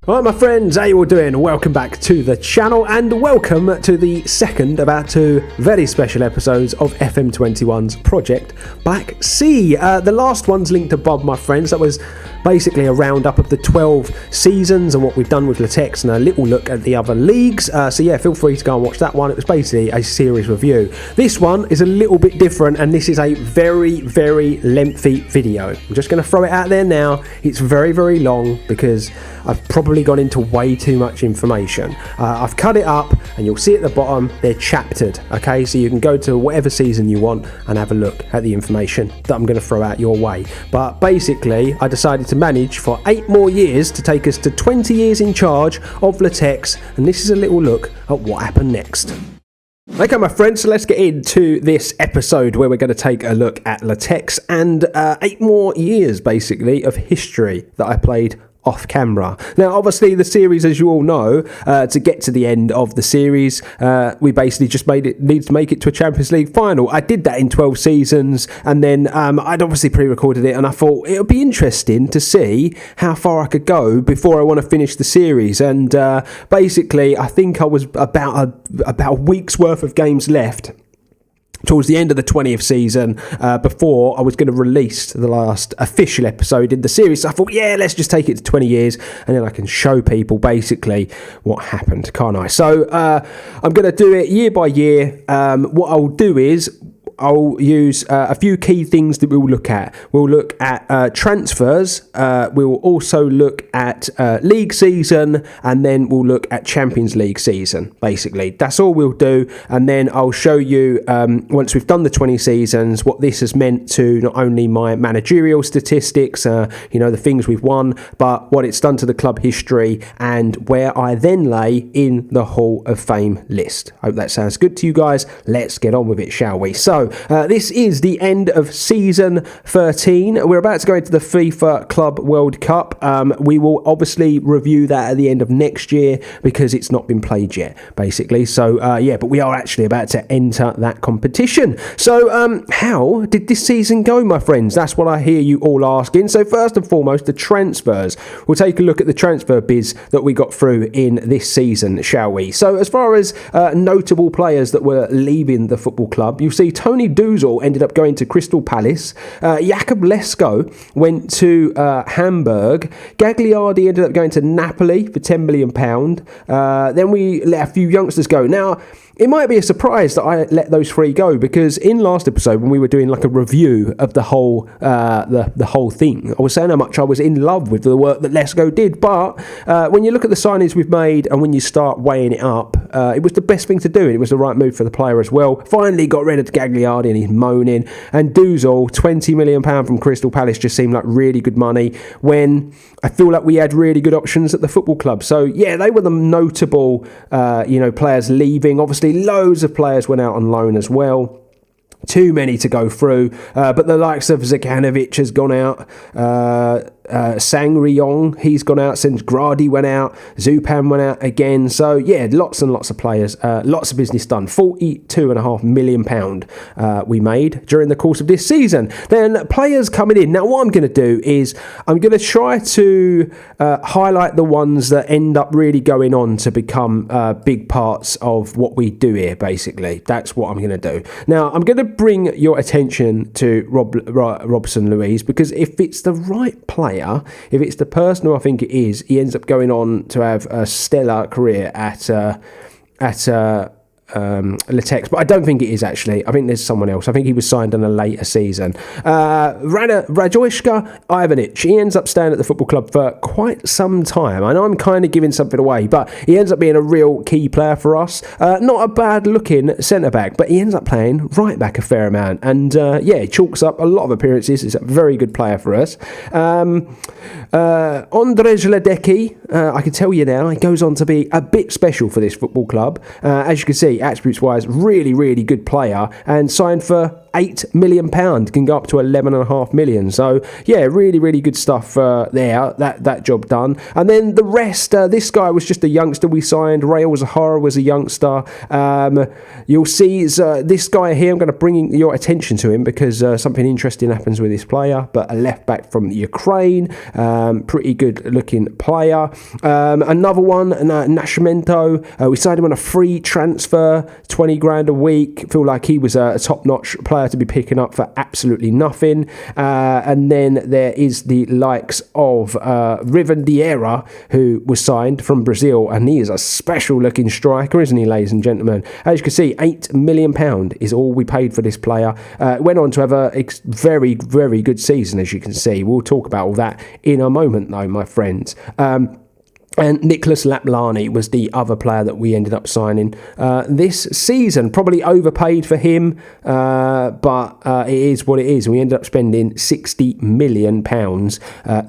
Alright my friends, how you all doing? Welcome back to the channel and welcome to the second of our two very special episodes of FM21's Project Black Sea. The last one's linked above, my friends. That was basically a roundup of the 12 seasons and what we've done with Litex and a little look at the other leagues. So yeah, feel free to go and watch that one. It was basically a series review. This one is a little bit different and this is a very, very lengthy video. I'm just going to throw it out there now. It's very, very long because I've probably gone into way too much information. I've cut it up and you'll see at the bottom they're chaptered, okay, so you can go to whatever season you want and have a look at the information that I'm going to throw out your way. But basically I decided to manage for 8 more years to take us to 20 years in charge of Litex, and this is a little look at what happened next. Okay my friends, so let's get into this episode where we're going to take a look at Litex and 8 more years basically of history that I played off camera. Now obviously the series, as you all know, to get to the end of the series, we basically just need to make it to a Champions League final. I did that in 12 seasons and then I'd obviously pre-recorded it and I thought it would be interesting to see how far I could go before I want to finish the series, and basically I think I was about a week's worth of games left towards the end of the 20th season before I was going to release the last official episode in the series. So I thought, yeah, let's just take it to 20 years and then I can show people basically what happened, can't I? So I'm going to do it year by year. What I'll do is I'll use a few key things that we'll look at. We'll look at transfers, we'll also look at league season, and then we'll look at Champions League season, basically. That's all we'll do, and then I'll show you, once we've done the 20 seasons, what this has meant to not only my managerial statistics, you know, the things we've won, but what it's done to the club history, and where I then lay in the Hall of Fame list. Hope that sounds good to you guys. Let's get on with it, shall we? So, this is the end of season 13. We're about to go into the FIFA Club World Cup. We will obviously review that at the end of next year because it's not been played yet, basically. So, yeah, but we are actually about to enter that competition. So, how did this season go, my friends? That's what I hear you all asking. So, first and foremost, the transfers. We'll take a look at the transfer biz that we got through in this season, shall we? So, as far as notable players that were leaving the football club, you'll see Tony Duzal ended up going to Crystal Palace. Jakub Lesko went to Hamburg. Gagliardi ended up going to Napoli for £10 million. Then we let a few youngsters go. Now, it might be a surprise that I let those 3 go because in last episode when we were doing like a review of the whole the whole thing, I was saying how much I was in love with the work that Lesko did. But when you look at the signings we've made and when you start weighing it up, it was the best thing to do and it was the right move for the player as well. Finally got rid of Gagliardi and he's moaning. And Duzal, £20 million from Crystal Palace just seemed like really good money when I feel like we had really good options at the football club. So yeah, they were the notable players leaving. Obviously loads of players went out on loan as well. Too many to go through, but the likes of Zekanovic has gone out, Sangryong, he's gone out, since Grady went out, Zupan went out again. So yeah, lots and lots of players, lots of business done. £42.5 million we made during the course of this season. Then players coming in. Now what I'm going to do is I'm going to try to highlight the ones that end up really going on to become big parts of what we do here, basically. That's what I'm going to do. Now I'm going to bring your attention to Robson Luiz, because if it's the right player, if it's the person who I think it is, he ends up going on to have a stellar career at Litex, but I don't think it is actually. I think there's someone else. I think he was signed in a later season. Radojka Ivanic, he ends up staying at the football club for quite some time. I know I'm kind of giving something away, but he ends up being a real key player for us. Not a bad looking centre back, but he ends up playing right back a fair amount, and yeah, he chalks up a lot of appearances. He's a very good player for us. Andres Ledecki, I can tell you now, he goes on to be a bit special for this football club. As you can see, attributes wise, really, really good player, and signed for £8 million, can go up to 11.5 million. So yeah, really, really good stuff there. That job done. And then the rest, this guy was just a youngster we signed. Rail Zahara was a youngster. You'll see this guy here. I'm going to bring your attention to him because something interesting happens with this player. But a left back from Ukraine, pretty good looking player. Another one, Nascimento, we signed him on a free transfer, 20 grand a week. Feel like he was a top-notch player to be picking up for absolutely nothing. And then there is the likes of Rivandiera, who was signed from Brazil, and he is a special-looking striker, isn't he, ladies and gentlemen? As you can see, £8 million is all we paid for this player. Went on to have a very, very good season, as you can see. We'll talk about all that in a moment, though, my friends. And Nicholas Laplani was the other player that we ended up signing this season. Probably overpaid for him, but it is what it is. We ended up spending £60 million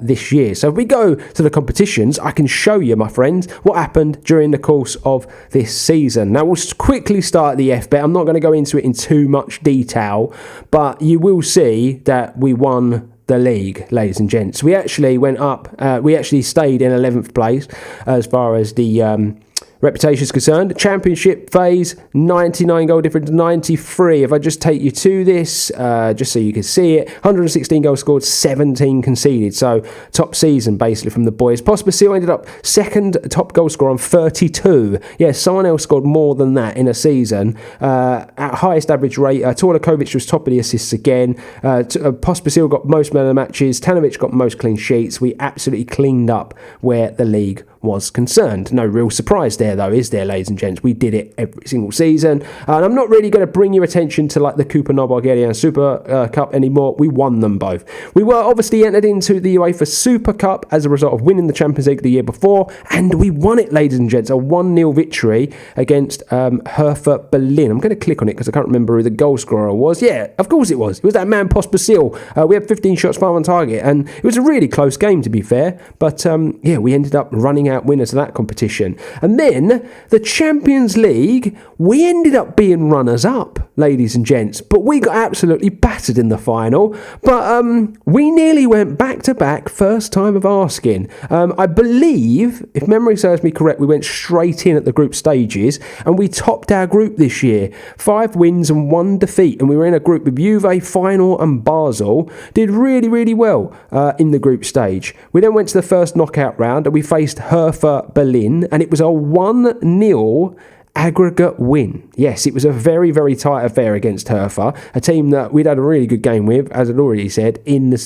this year. So if we go to the competitions, I can show you, my friends, what happened during the course of this season. Now, we'll quickly start at the FBet. I'm not going to go into it in too much detail, but you will see that we won the league, ladies and gents. We actually went up, we actually stayed in 11th place as far as the reputation is concerned. Championship phase, 99 goal difference, 93. If I just take you to this, just so you can see it, 116 goals scored, 17 conceded. So top season basically from the boys. Pospisil ended up second top goal scorer on 32. Yeah, someone else scored more than that in a season. At highest average rate, Torlakovic was top of the assists again. Pospisil got most men of the matches. Tanovic got most clean sheets. We absolutely cleaned up where the league was concerned. No real surprise there, though, is there, ladies and gents? We did it every single season. And I'm not really going to bring your attention to like the Kupa Bulgarian Super Cup anymore. We won them both. We were obviously entered into the Uefa Super Cup as a result of winning the Champions League the year before, and we won it, ladies and gents. A 1-0 victory against Hertha Berlin. I'm going to click on it because I can't remember who the goal scorer was. Yeah, of course it was. It was that man Pospisil. We had 15 shots, 5 on target, and it was a really close game, to be fair. But yeah, we ended up running out winners of that competition. And then the Champions League, we ended up being runners-up, ladies and gents, but we got absolutely battered in the final. But we nearly went back-to-back, first time of asking. I believe, if memory serves me correct, we went straight in at the group stages, and we topped our group this year. 5 wins and 1 defeat, and we were in a group with Juve, Feyenoord and Basel. Did really, really well in the group stage. We then went to the first knockout round, and we faced Hertha Berlin, and it was a 1-0 aggregate win. Yes, it was a very, very tight affair against Hertha, a team that we'd had a really good game with, as I'd already said, in the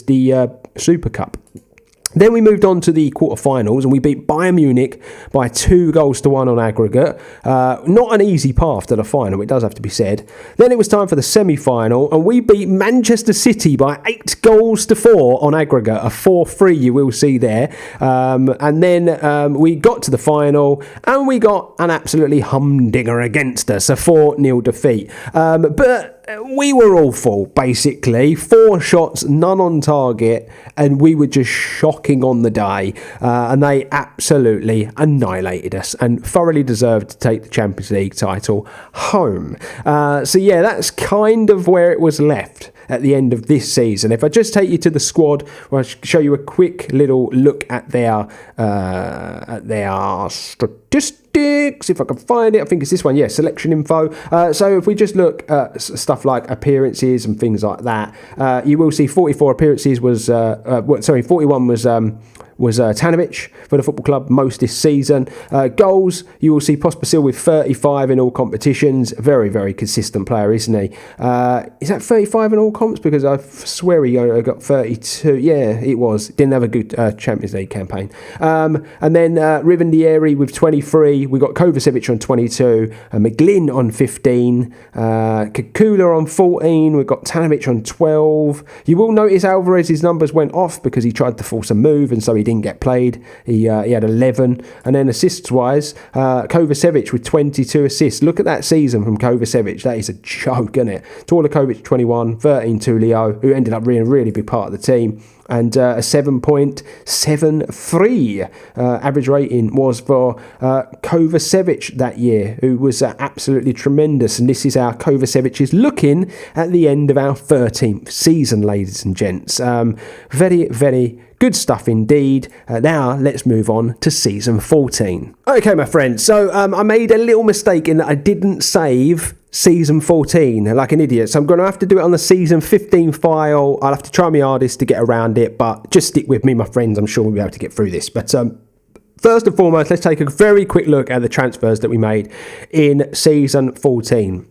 Super Cup. Then we moved on to the quarterfinals, and we beat Bayern Munich by 2-1 on aggregate. Not an easy path to the final, it does have to be said. Then it was time for the semi-final, and we beat Manchester City by 8-4 on aggregate. A 4-3 you will see there. And then we got to the final, and we got an absolutely humdinger against us, a 4-0 defeat. But we were awful, basically. 4 shots, none on target, and we were just shocking on the day. And they absolutely annihilated us and thoroughly deserved to take the Champions League title home. So yeah, that's kind of where it was left at the end of this season. If I just take you to the squad, I'll show you a quick little look at their statistics. If I can find it, I think it's this one. Yeah, selection info. So if we just look at stuff like appearances and things like that, you will see 44 appearances was 41 was Tanovic for the football club most this season. Goals, you will see Pospisil with 35 in all competitions. Very, very consistent player, isn't he? Is that 35 in all comps? Because I swear he got 32. Yeah, it was. Didn't have a good Champions League campaign. And then Rivandieri with 23. We got Kovacevic on 22. McGlynn on 15. Kukula on 14. We've got Tanovic on 12. You will notice Alvarez's numbers went off because he tried to force a move, and so he didn't get played. He had 11. And then assists-wise, Kovacevic with 22 assists. Look at that season from Kovacevic. That is a joke, isn't it? Torlakovic 21, 13 Tulio, who ended up being a really big part of the team. And a 7.73 average rating was for Kovacevic that year, who was absolutely tremendous. And this is how Kovacevic is looking at the end of our 13th season, ladies and gents. Very, very good stuff indeed. Now let's move on to season 14. Okay, my friends. So I made a little mistake in that I didn't save season 14 like an idiot, so I'm going to have to do it on the season 15 file. I'll have to try my hardest to get around it, but just stick with me, my friends. I'm sure we'll be able to get through this. But First and foremost, let's take a very quick look at the transfers that we made in season 14.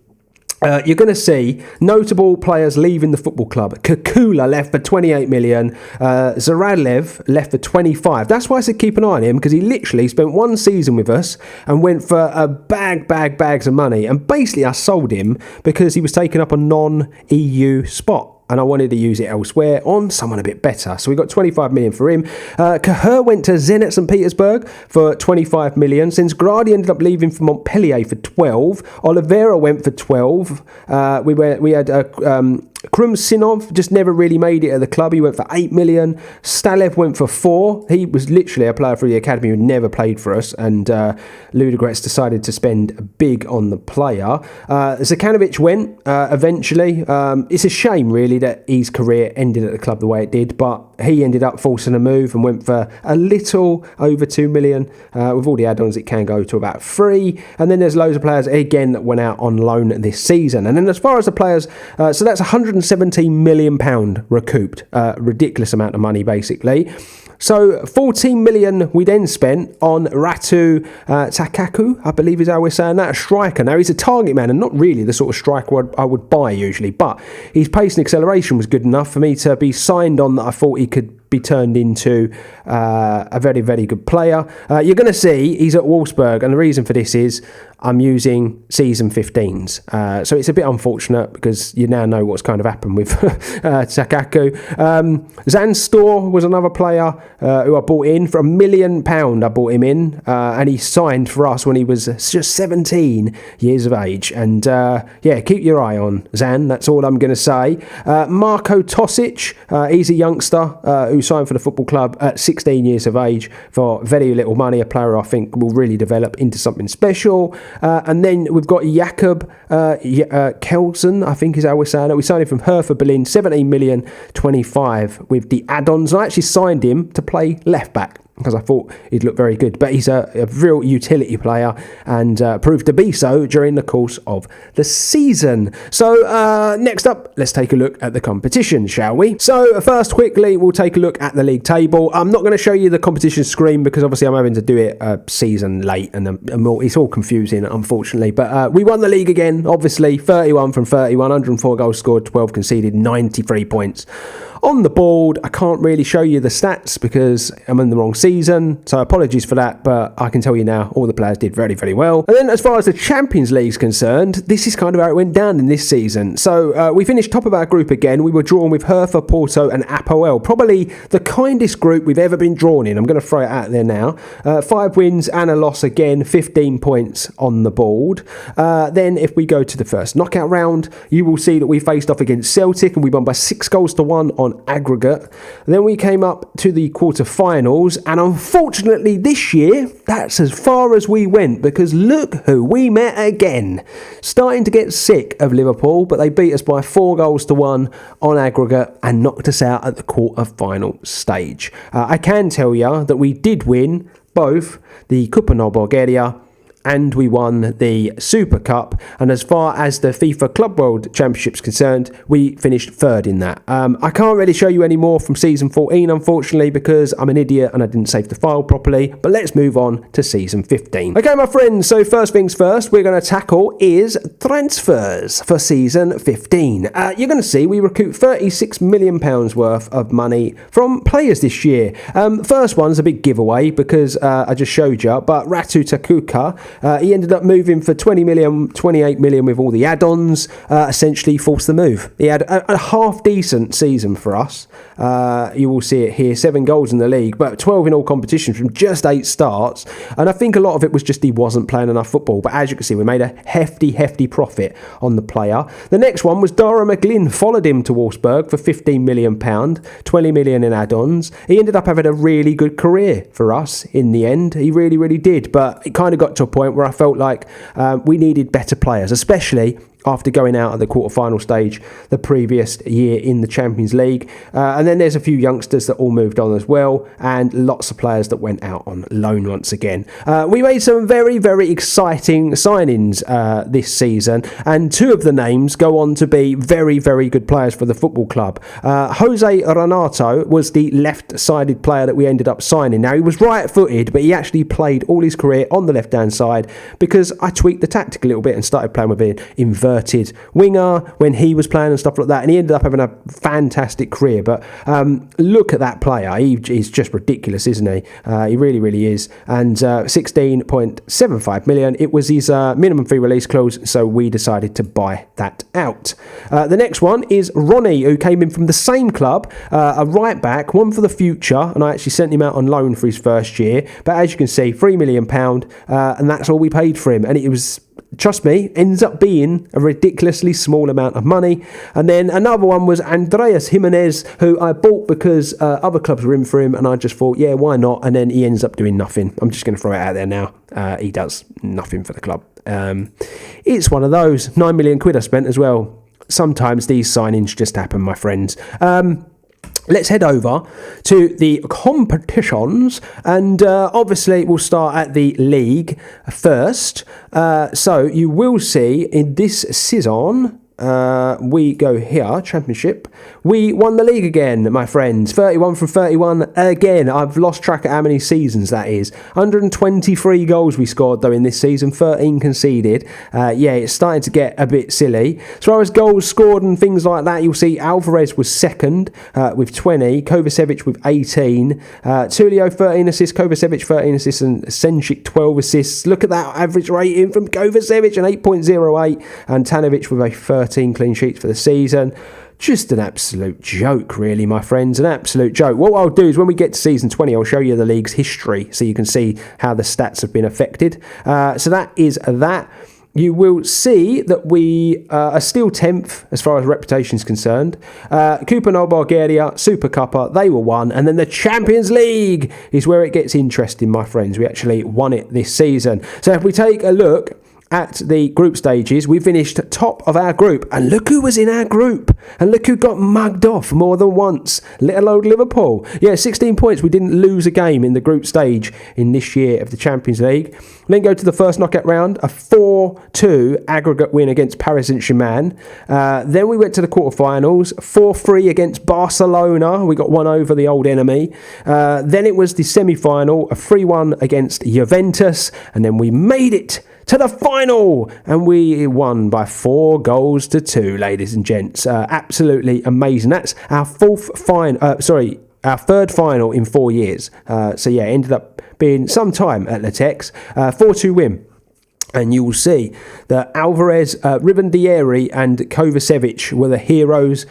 You're going to see notable players leaving the football club. Kukula left for 28 million. Zaradlev left for 25. That's why I said keep an eye on him, because he literally spent one season with us and went for bags of money. And basically I sold him because he was taking up a non-EU spot, and I wanted to use it elsewhere on someone a bit better. So we got 25 million for him. Cahir went to Zenit St. Petersburg for 25 million. Since Grady ended up leaving for Montpellier for 12. Oliveira went for 12. We had Krumsinov just never really made it at the club. He went for 8 million. Stalev went for 4. He was literally a player for the academy who never played for us, and Ludogorets decided to spend big on the player. Zekanovic went eventually. It's a shame really that his career ended at the club the way it did, but he ended up forcing a move and went for a little over 2 million. With all the add-ons, it can go to about 3. And then there's loads of players again that went out on loan this season. And then as far as the players, so that's £117 million recouped. Ridiculous amount of money, basically. So 14 million we then spent on Ratu Takaku, I believe is how we're saying that, a striker. Now, he's a target man and not really the sort of striker I would buy usually, but his pace and acceleration was good enough for me to be signed on that I thought he could be turned into a very, very good player. You're going to see he's at Wolfsburg, and the reason for this is I'm using season 15s. So it's a bit unfortunate because you now know what's kind of happened with Takaku. Zanstor was another player who I bought in for £1 million. I bought him in, and he signed for us when he was just 17 years of age. And yeah, keep your eye on Zan. That's all I'm going to say. Marko Tosic, he's a youngster who signed for the football club at 16 years of age for very little money. A player I think will really develop into something special. And then we've got Jakob Kelsen, I think is how we're saying it. We signed him from Hertha Berlin, 17 million, 25 with the add-ons. I actually signed him to play left back because I thought he'd look very good. But he's a real utility player and proved to be so during the course of the season. So next up, let's take a look at the competition, shall we? So first, quickly, we'll take a look at the league table. I'm not going to show you the competition screen because obviously I'm having to do it a season late and it's all confusing, unfortunately. But we won the league again, obviously, 31 from 31, 104 goals scored, 12 conceded, 93 points. On the board, I can't really show you the stats because I'm in the wrong season, so apologies for that, but I can tell you now all the players did very, very well. And then as far as the Champions League is concerned, this is kind of how it went down in this season. So we finished top of our group again. We were drawn with Hertha, Porto and Apoel. Probably the kindest group we've ever been drawn in. I'm going to throw it out there now. 5 wins and a loss again, 15 points on the board. Then if we go to the first knockout round, you will see that we faced off against Celtic and we won by 6-1 on aggregate. Then we came up to the quarterfinals, and unfortunately this year that's as far as we went because look who we met again. Starting to get sick of Liverpool, but they beat us by 4-1 on aggregate and knocked us out at the quarterfinal stage. I can tell you that we did win both the Kupa no Bulgaria and we won the Super Cup. And as far as the FIFA Club World Championship's concerned, we finished third in that. I can't really show you any more from season 14, unfortunately, because I'm an idiot and I didn't save the file properly. But let's move on to season 15. Okay, my friends, so first things first, we're going to tackle is transfers for season 15. You're going to see we recouped £36 million worth of money from players this year. First one's a big giveaway because I just showed you, but Ratu Takuka, he ended up moving for 20 million, 28 million with all the add-ons, essentially forced the move. He had a half-decent season for us. You will see it here, 7 goals in the league, but 12 in all competitions from just 8 starts. And I think a lot of it was just he wasn't playing enough football. But as you can see, we made a hefty profit on the player. The next one was Dara McGlynn, followed him to Wolfsburg for £15 million, 20 million in add-ons. He ended up having a really good career for us in the end. He really did. But it kind of got to a point where I felt like we needed better players, especially after going out at the quarter-final stage the previous year in the Champions League. And then there's a few youngsters that all moved on as well, and lots of players that went out on loan once again. We made some very, very exciting signings this season, and two of the names go on to be very, very good players for the football club. Jose Renato was the left-sided player that we ended up signing. Now, he was right-footed, but he actually played all his career on the left-hand side because I tweaked the tactic a little bit and started playing with an inverted winger when he was playing and stuff like that, and he ended up having a fantastic career. But look at that player. He's just ridiculous, isn't he? He really, really is. And 16.75 million. It was his minimum fee release clause, so we decided to buy that out. The next one is Ronnie, who came in from the same club, a right back, one for the future, and I actually sent him out on loan for his first year. But as you can see, £3 million, and that's all we paid for him. And it was, trust me, ends up being a ridiculously small amount of money. And then another one was Andreas Jimenez, who I bought because other clubs were in for him, and I just thought, yeah, why not? And then he ends up doing nothing. I'm just going to throw it out there now. He does nothing for the club. It's one of those. £9 million I spent as well. Sometimes these signings just happen, my friends. Let's head over to the competitions, and obviously we'll start at the league first. So you will see in this season, we go here, Championship. We won the league again, my friends. 31 from 31 again. I've lost track of how many seasons that is. 123 goals we scored though in this season, 13 conceded. Yeah, it's starting to get a bit silly. As far as goals scored and things like that, you'll see Alvarez was second with 20, Kovacevic with 18, Tulio 13 assists, Kovacevic 13 assists, and Senchik 12 assists. Look at that average rating from Kovacevic, an 8.08, and Tanovic with a 13 clean sheets for the season. Just an absolute joke, really, my friends, an absolute joke. What I'll do is when we get to season 20, I'll show you the league's history so you can see how the stats have been affected. So that is that. You will see that we are still 10th as far as reputation is concerned. Kupanol Bulgaria, Super Cup, they were won. And then the Champions League is where it gets interesting, my friends. We actually won it this season. So if we take a look at the group stages, we finished top of our group, and look who was in our group, and look who got mugged off more than once, little old Liverpool. Yeah, 16 points. We didn't lose a game in the group stage in this year of the Champions League. Then go to the first knockout round, a 4-2 aggregate win against Paris Saint-Germain. Then we went to the quarterfinals, 4-3 against Barcelona. We got one over the old enemy. Then it was the semi-final, a 3-1 against Juventus, and then we made it to the final, and we won by 4-2, ladies and gents. Absolutely amazing. That's our our third final in 4 years. So yeah, ended up being some time at Litex. 4-2 win. And you will see that Alvarez, Rivandieri and Kovacevic were the heroes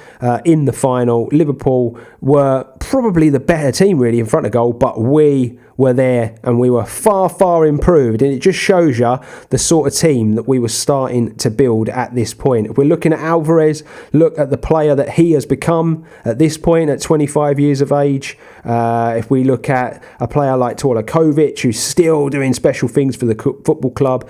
in the final. Liverpool were probably the better team really in front of goal, but we were there and we were far, far improved. And it just shows you the sort of team that we were starting to build at this point. If we're looking at Alvarez, look at the player that he has become at this point at 25 years of age. If we look at a player like Torlakovic, who's still doing special things for the football club.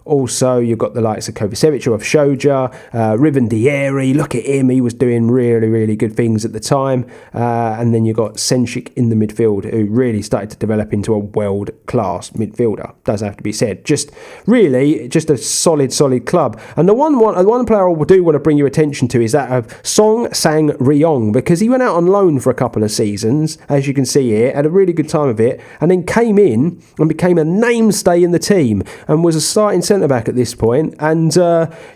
Also, you've got the likes of Kovacevic, who I've showed you. Rivandieri, look at him. He was doing really, really good things at the time. And then you've got Senchik in the midfield, who really started to develop into a world-class midfielder, does have to be said. Just a solid club. And the one player I do want to bring your attention to is that of Song Sang Ryong, because he went out on loan for a couple of seasons, as you can see here, had a really good time of it, and then came in and became a mainstay in the team and was a starting centre-back at this point. And,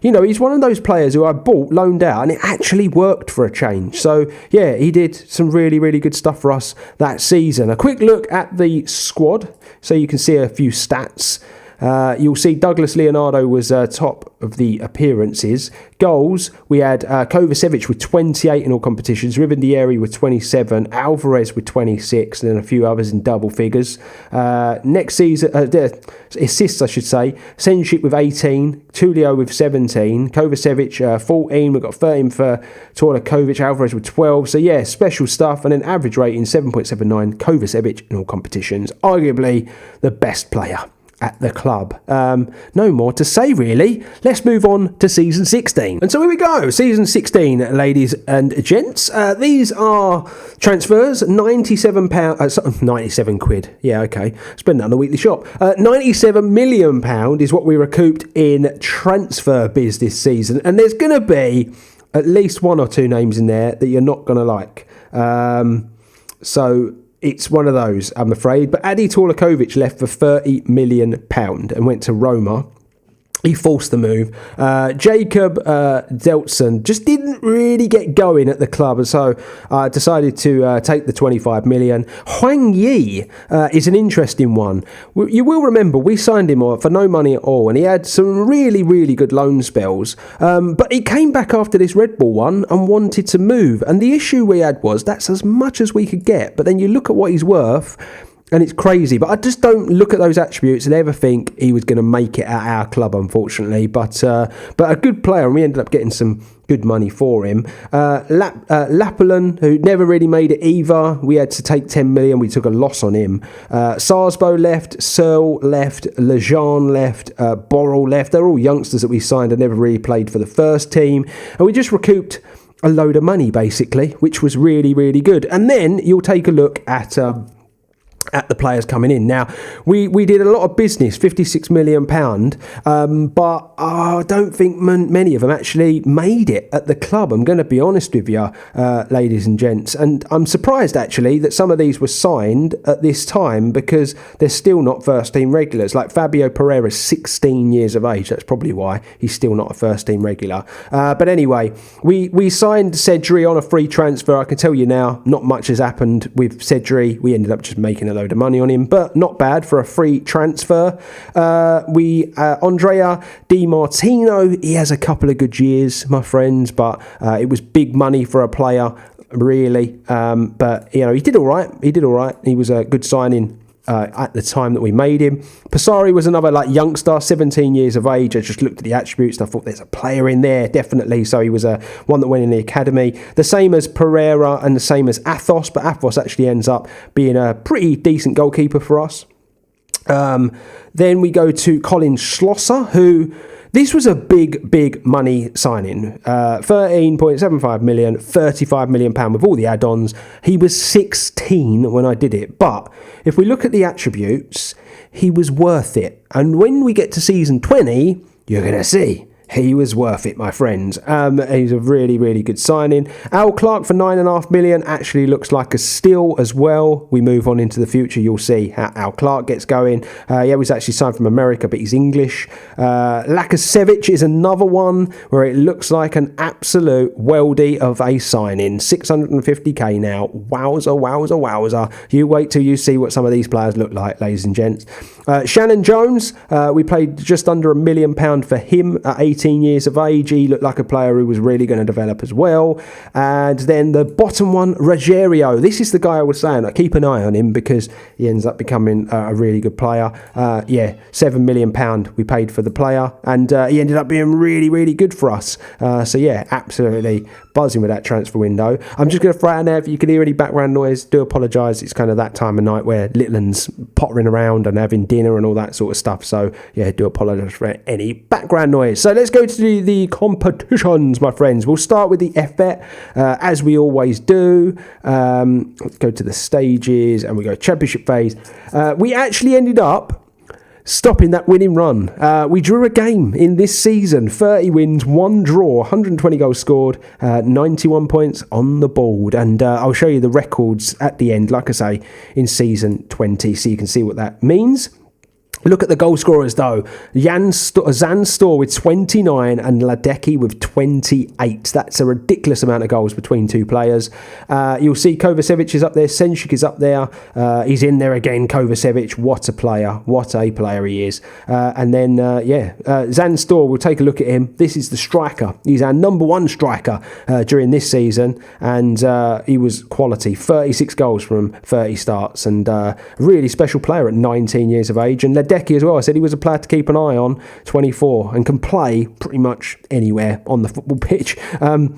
he's one of those players who I bought, loaned out, and it actually worked for a change. So, yeah, he did some really, really good stuff for us that season. A quick look at the squad so you can see a few stats. You'll see Douglas Leonardo was top of the appearances. Goals, we had Kovacevic with 28 in all competitions, Rivandieri with 27, Alvarez with 26, and then a few others in double figures. Next season, assists I should say, Senchik with 18, Tulio with 17, Kovacevic 14, we've got 13 for Torlakovic, Alvarez with 12, so yeah, special stuff. And then average rating 7.79, Kovacevic in all competitions, arguably the best player at the club. No more to say, really. Let's move on to season 16. And so here we go. Season 16, ladies and gents. These are transfers. £97. 97 quid. Yeah, okay. Spend that on a weekly shop. £97 million is what we recouped in transfer biz this season. And there's going to be at least one or two names in there that you're not going to like. So it's one of those, I'm afraid. But Adi Torlakovic left for £30 million and went to Roma. He forced the move. Jacob Deltson just didn't really get going at the club, and so decided to take the 25 million. Huang Yi is an interesting one. You will remember we signed him for no money at all, and he had some really, really good loan spells. But he came back after this Red Bull one and wanted to move. And the issue we had was that's as much as we could get. But then you look at what he's worth, and it's crazy, but I just don't look at those attributes and ever think he was going to make it at our club, unfortunately. But a good player, and we ended up getting some good money for him. Lapalin, who never really made it either, we had to take 10 million. We took a loss on him. Sarsbo left, Searle left, Lejean left, Borrell left. They're all youngsters that we signed and never really played for the first team. And we just recouped a load of money, basically, which was really, really good. And then you'll take a look at the players coming in. Now, we did a lot of business, £56 million, but I don't think many of them actually made it at the club. I'm going to be honest with you, ladies and gents, and I'm surprised actually that some of these were signed at this time because they're still not first team regulars. Like Fabio Pereira's 16 years of age. That's probably why he's still not a first team regular. But anyway, we signed Cedri on a free transfer. I can tell you now, not much has happened with Cedri. We ended up just making a load of money on him, but not bad for a free transfer. Andrea Di Martino, he has a couple of good years, my friends, but it was big money for a player, really. But you know, he did all right. He was a good signing at the time that we made him. Passari was another youngster, 17 years of age. I just looked at the attributes and I thought there's a player in there, definitely. So he was one that went in the academy. The same as Pereira and the same as Athos, but Athos actually ends up being a pretty decent goalkeeper for us. Then we go to Colin Schlosser, who... This was a big money signing. 13.75 million, £35 million with all the add-ons. He was 16 when I did it. But if we look at the attributes, he was worth it. And when we get to season 20, you're going to see he was worth it, my friends. He's a really, really good signing. Al Clark for £9.5 million actually looks like a steal as well. We move on into the future, you'll see how Al Clark gets going. He was actually signed from America, but he's English. Lakasevic is another one where it looks like an absolute weldy of a signing. 650k now. Wowza. You wait till you see what some of these players look like, ladies and gents. Shannon Jones, we paid just under £1 million for him at 18 years of age. He looked like a player who was really going to develop as well. And then the bottom one, Rogerio. This is the guy I was saying. I keep an eye on him because he ends up becoming a really good player. £7 million we paid for the player, and he ended up being really, really good for us. So yeah, absolutely buzzing with that transfer window. I'm just going to throw it out there. If you can hear any background noise, do apologise. It's kind of that time of night where little one's pottering around and having dinner and all that sort of stuff. So yeah, do apologise for any background noise. So let's go to the competitions, my friends. We'll start with the FBet, as we always do. Let's go to the stages and we go championship phase. We actually ended up stopping that winning run. We drew a game in this season, 30 wins, 1 draw, 120 goals scored, 91 points on the board. And I'll show you the records at the end, like I say, in season 20, so you can see what that means. Look at the goal scorers though. Zanstor with 29 and Ladecki with 28. That's a ridiculous amount of goals between two players. You'll see Kovacevic is up there. Senchik is up there. He's in there again, Kovacevic. What a player. What a player he is. And then, Zanstor, we'll take a look at him. This is the striker. He's our number one striker during this season. And he was quality. 36 goals from 30 starts. And really special player at 19 years of age. And Ladecki Ledecky as well. I said he was a player to keep an eye on, 24, and can play pretty much anywhere on the football pitch.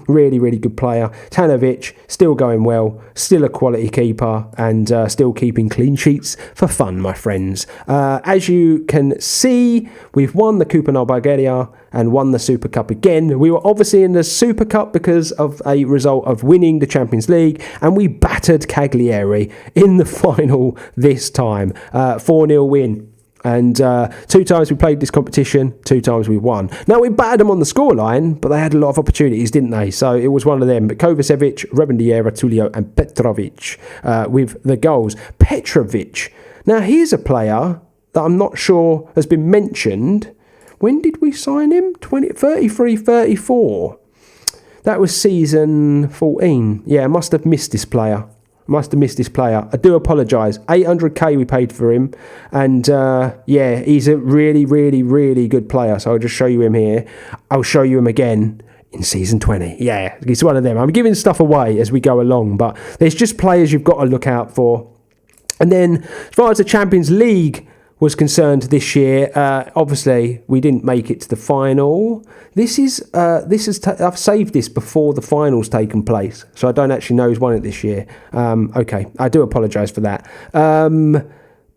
Really, really good player. Tanovic, still going well, still a quality keeper, and still keeping clean sheets for fun, my friends. As you can see, we've won the Kuponal Bulgaria and won the Super Cup again. We were obviously in the Super Cup because of a result of winning the Champions League, and we battered Cagliari in the final this time. 4-0 win. And 2 times we played this competition, 2 times we won. Now, we battered them on the scoreline, but they had a lot of opportunities, didn't they? So it was one of them. But Kovacevic, Rebendiera, Tulio and Petrovic with the goals. Petrovic. Now, here's a player that I'm not sure has been mentioned. When did we sign him? 33, 34. That was season 14. Yeah, I must have missed this player. I do apologise. 800k we paid for him. And yeah, he's a really, really, really good player. So I'll just show you him here. I'll show you him again in season 20. Yeah, he's one of them. I'm giving stuff away as we go along. But there's just players you've got to look out for. And then as far as the Champions League was concerned this year, obviously we didn't make it to the final. I've saved this before the final's taken place, so I don't actually know who's won it this year. Okay, I do apologise for that.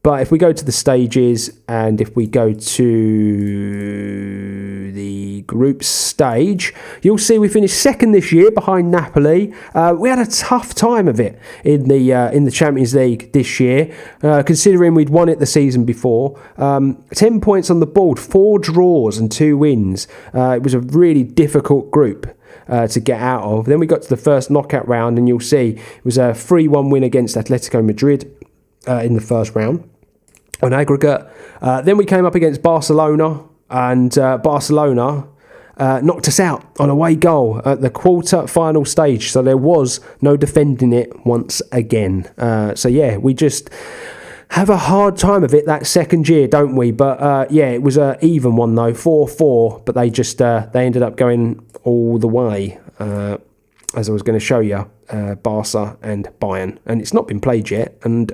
But if we go to the stages and if we go to the group stage, you'll see we finished second this year behind Napoli. We had a tough time of it in the Champions League this year, considering we'd won it the season before. 10 points on the board, 4 draws and 2 wins. It was a really difficult group to get out of. Then we got to the first knockout round, and you'll see it was a 3-1 win against Atletico Madrid in the first round on aggregate. Then we came up against Barcelona, and Barcelona knocked us out on away goal at the quarter-final stage. So there was no defending it once again. So yeah, we just have a hard time of it that second year, don't we? But yeah, it was an even one though, 4-4. But they just they ended up going all the way, as I was going to show you, Barca and Bayern, and it's not been played yet, and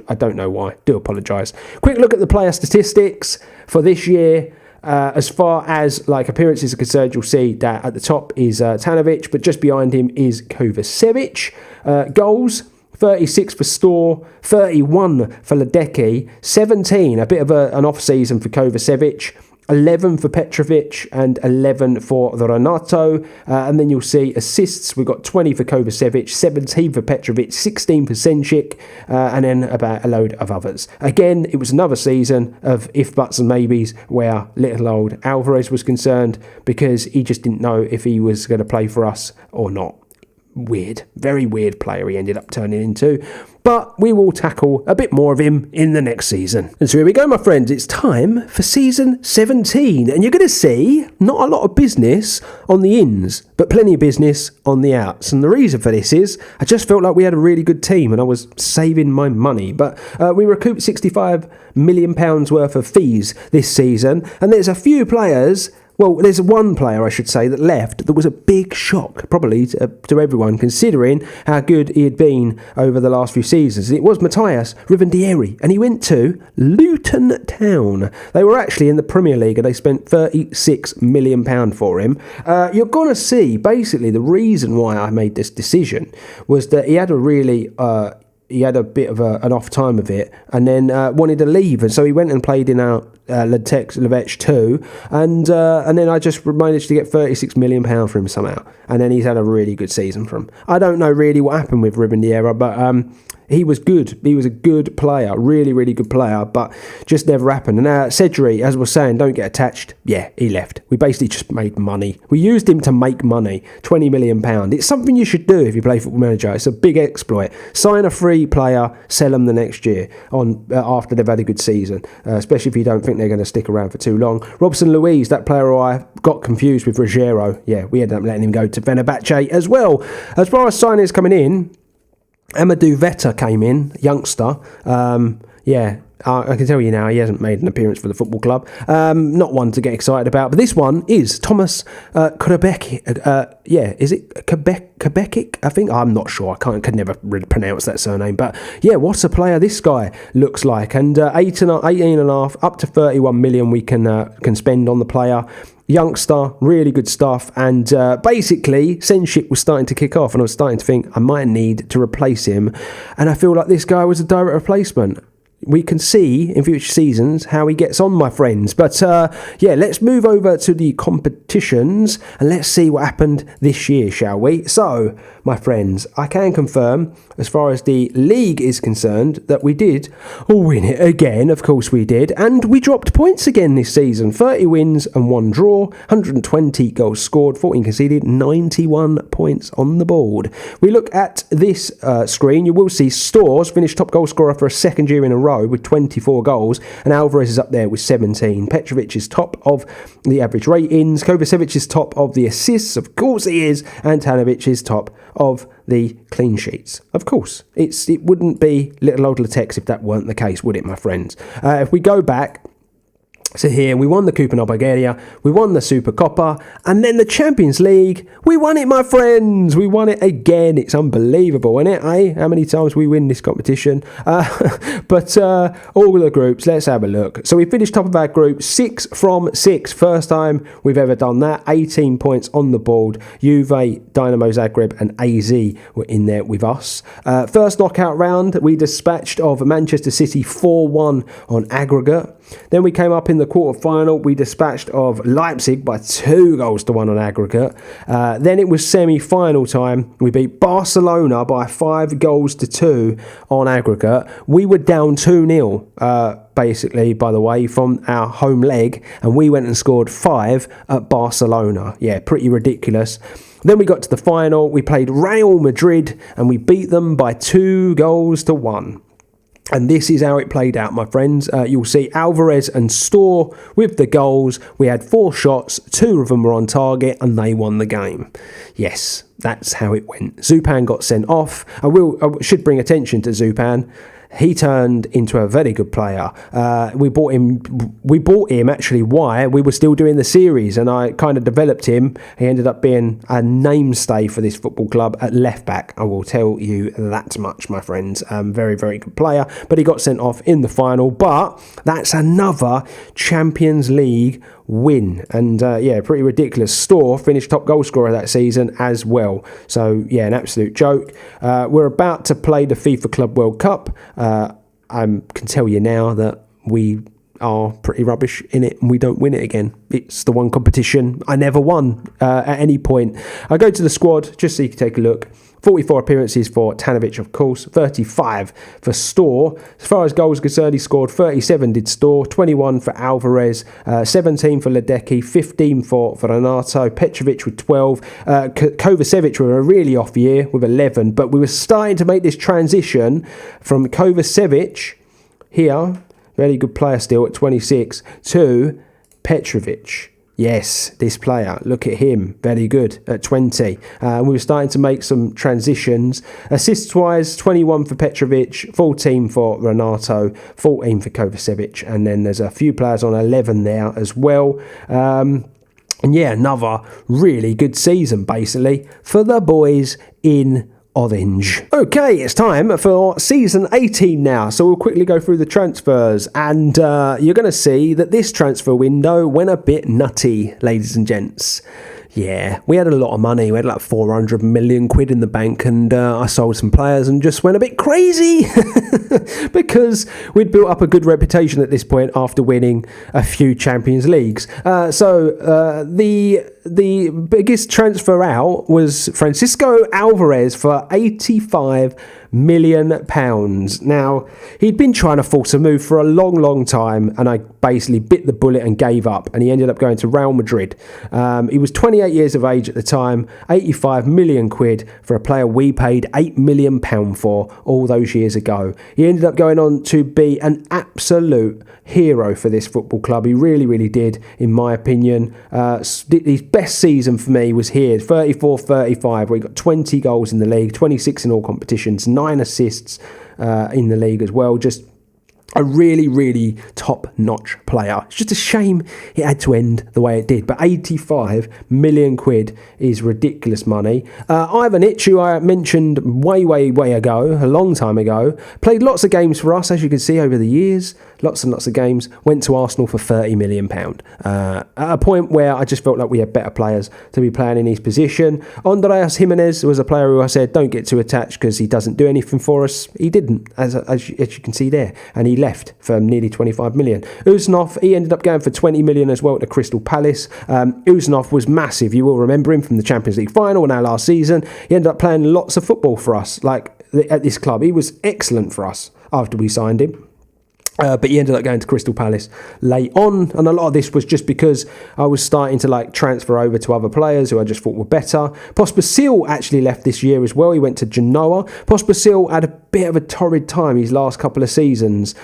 I don't know why. Do apologise. Quick look at the player statistics for this year. As far as like appearances are concerned, you'll see that at the top is Tanovic, but just behind him is Kovacevic. Goals, 36 for Storr, 31 for Ledecky, 17, a bit of an off-season for Kovacevic, 11 for Petrovic and 11 for the Renato. And then you'll see assists. We've got 20 for Kovacevic, 17 for Petrovic, 16 for Senchik, and then about a load of others. Again, it was another season of if, buts and maybes where little old Alvarez was concerned, because he just didn't know if he was going to play for us or not. Weird, very weird player he ended up turning into. But we will tackle a bit more of him in the next season. And so here we go, my friends. It's time for season 17. And you're going to see not a lot of business on the ins, but plenty of business on the outs. And the reason for this is I just felt like we had a really good team and I was saving my money. But we recouped £65 million worth of fees this season. And there's a few players. Well, there's one player, I should say, that left that was a big shock, probably to everyone, considering how good he had been over the last few seasons. It was Matthias Rivendieri, and he went to Luton Town. They were actually in the Premier League, and they spent £36 million for him. You're going to see, basically, the reason why I made this decision was that he had a really... he had a bit of an off time of it, and then wanted to leave, and so he went and played in our Litex Lovech 2, and then I just managed to get £36 million for him somehow, and then he's had a really good season from. I don't know really what happened with Ribendiera, but he was good. He was a good player, really, really good player, but just never happened. And Sedri, as we're saying, don't get attached. Yeah, he left. We basically just made money. We used him to make money, £20 million. It's something you should do if you play Football Manager. It's a big exploit. Sign a free player, sell them the next year after they've had a good season, especially if you don't think they're going to stick around for too long. Robson Luiz, that player who I got confused with Ruggiero. Yeah, we ended up letting him go to Fenerbahce as well. As far as signings coming in, Amadou Veta came in, youngster. Yeah, I can tell you now, he hasn't made an appearance for the football club. Not one to get excited about, but this one is Thomas Quebec. Is it Quebec? I think. I'm not sure. I could never really pronounce that surname. But yeah, what a player this guy looks like. And 18.5 up to 31 million we can spend on the player. Youngster, really good stuff, and basically censorship was starting to kick off, and I was starting to think I might need to replace him, and I feel like this guy was a direct replacement. We can see in future seasons how he gets on, my friends. But let's move over to the competitions and let's see what happened this year, shall we? So, my friends, I can confirm, as far as the league is concerned, that we did win it again. Of course we did. And we dropped points again this season. 30 wins and 1 draw, 120 goals scored, 14 conceded, 91 points on the board. We look at this screen, you will see Stores finished top goal scorer for a second year in a row with 24 goals, and Alvarez is up there with 17. Petrovic is top of the average ratings. Kovacevic is top of the assists, of course he is, and Tanovic is top of the clean sheets. Of course, it wouldn't be little old Litex if that weren't the case, would it, my friends? If we go back, so here, we won the Coupe of Bulgaria, we won the Super Cup, and then the Champions League, we won it, my friends! We won it again. It's unbelievable, isn't it, eh? How many times we win this competition? But all the groups, let's have a look. So we finished top of our group, 6 from 6. First time we've ever done that. 18 points on the board. Juve, Dynamo Zagreb, and AZ were in there with us. First knockout round, we dispatched of Manchester City 4-1 on aggregate. Then we came up in the quarter-final. We dispatched of Leipzig by 2-1 on aggregate. Then it was semi-final time. We beat Barcelona by 5-2 on aggregate. We were down 2-0, basically, by the way, from our home leg, and we went and scored 5 at Barcelona. Yeah, pretty ridiculous. Then we got to the final. We played Real Madrid, and we beat them by 2-1. And this is how it played out, my friends. You'll see Alvarez and Store with the goals. We had 4 shots, 2 of them were on target, and they won the game. Yes, that's how it went. Zupan got sent off. I should bring attention to Zupan. He turned into a very good player. We bought him actually. Why? We were still doing the series, and I kind of developed him. He ended up being a mainstay for this football club at left back. I will tell you that much, my friends. Very, very good player, but he got sent off in the final. But that's another Champions League win, and pretty ridiculous. Store finished top goal scorer that season as well, so yeah, an absolute joke. We're about to play the FIFA Club World Cup. I can tell you now that we are pretty rubbish in it and we don't win it again. It's the one competition I never won at any point. I go to the squad just so you can take a look. 44 appearances for Tanovic, of course, 35 for Store. As far as goals concerned, he scored 37 did Store, 21 for Alvarez, 17 for Ledecky, 15 for Renato, Petrovic with 12, Kovacevic with a really off year with 11, but we were starting to make this transition from Kovacevic here, very good player still at 26, to Petrovic. Yes, this player, look at him, very good at 20. We were starting to make some transitions. Assists-wise, 21 for Petrovic, 14 for Renato, 14 for Kovacevic, and then there's a few players on 11 there as well. And yeah, another really good season, basically, for the boys in orange. Okay, it's time for season 18 now, so we'll quickly go through the transfers, and you're going to see that this transfer window went a bit nutty, ladies and gents. Yeah, we had a lot of money. We had like 400 million quid in the bank, and I sold some players and just went a bit crazy because we'd built up a good reputation at this point after winning a few Champions Leagues. So the biggest transfer out was Francisco Alvarez for £85 million. Now, he'd been trying to force a move for a long, long time, and I basically bit the bullet and gave up, and he ended up going to Real Madrid. He was 28 years of age at the time, 85 million quid for a player we paid £8 million for all those years ago. He ended up going on to be an absolute hero for this football club. He really, really did, in my opinion. His best season for me was here, 34-35, where he got 20 goals in the league, 26 in all competitions, 9 assists in the league as well. Just a really, really top-notch player. It's just a shame it had to end the way it did. But 85 million quid is ridiculous money. Ivan Itch, who I mentioned way ago, a long time ago, played lots of games for us, as you can see, over the years. Lots and lots of games. Went to Arsenal for £30 million. At a point where I just felt like we had better players to be playing in his position. Andreas Jimenez was a player who I said, don't get too attached because he doesn't do anything for us. He didn't, as you can see there. And he left for nearly 25 million. Usnov, he ended up going for 20 million as well to Crystal Palace. Usnov was massive. You will remember him from the Champions League final now last season. He ended up playing lots of football for us, like at this club. He was excellent for us after we signed him. But he ended up going to Crystal Palace late on, and a lot of this was just because I was starting to transfer over to other players who I just thought were better. Pospisil actually left this year as well. He went to Genoa. Pospisil had a bit of a torrid time his last couple of seasons.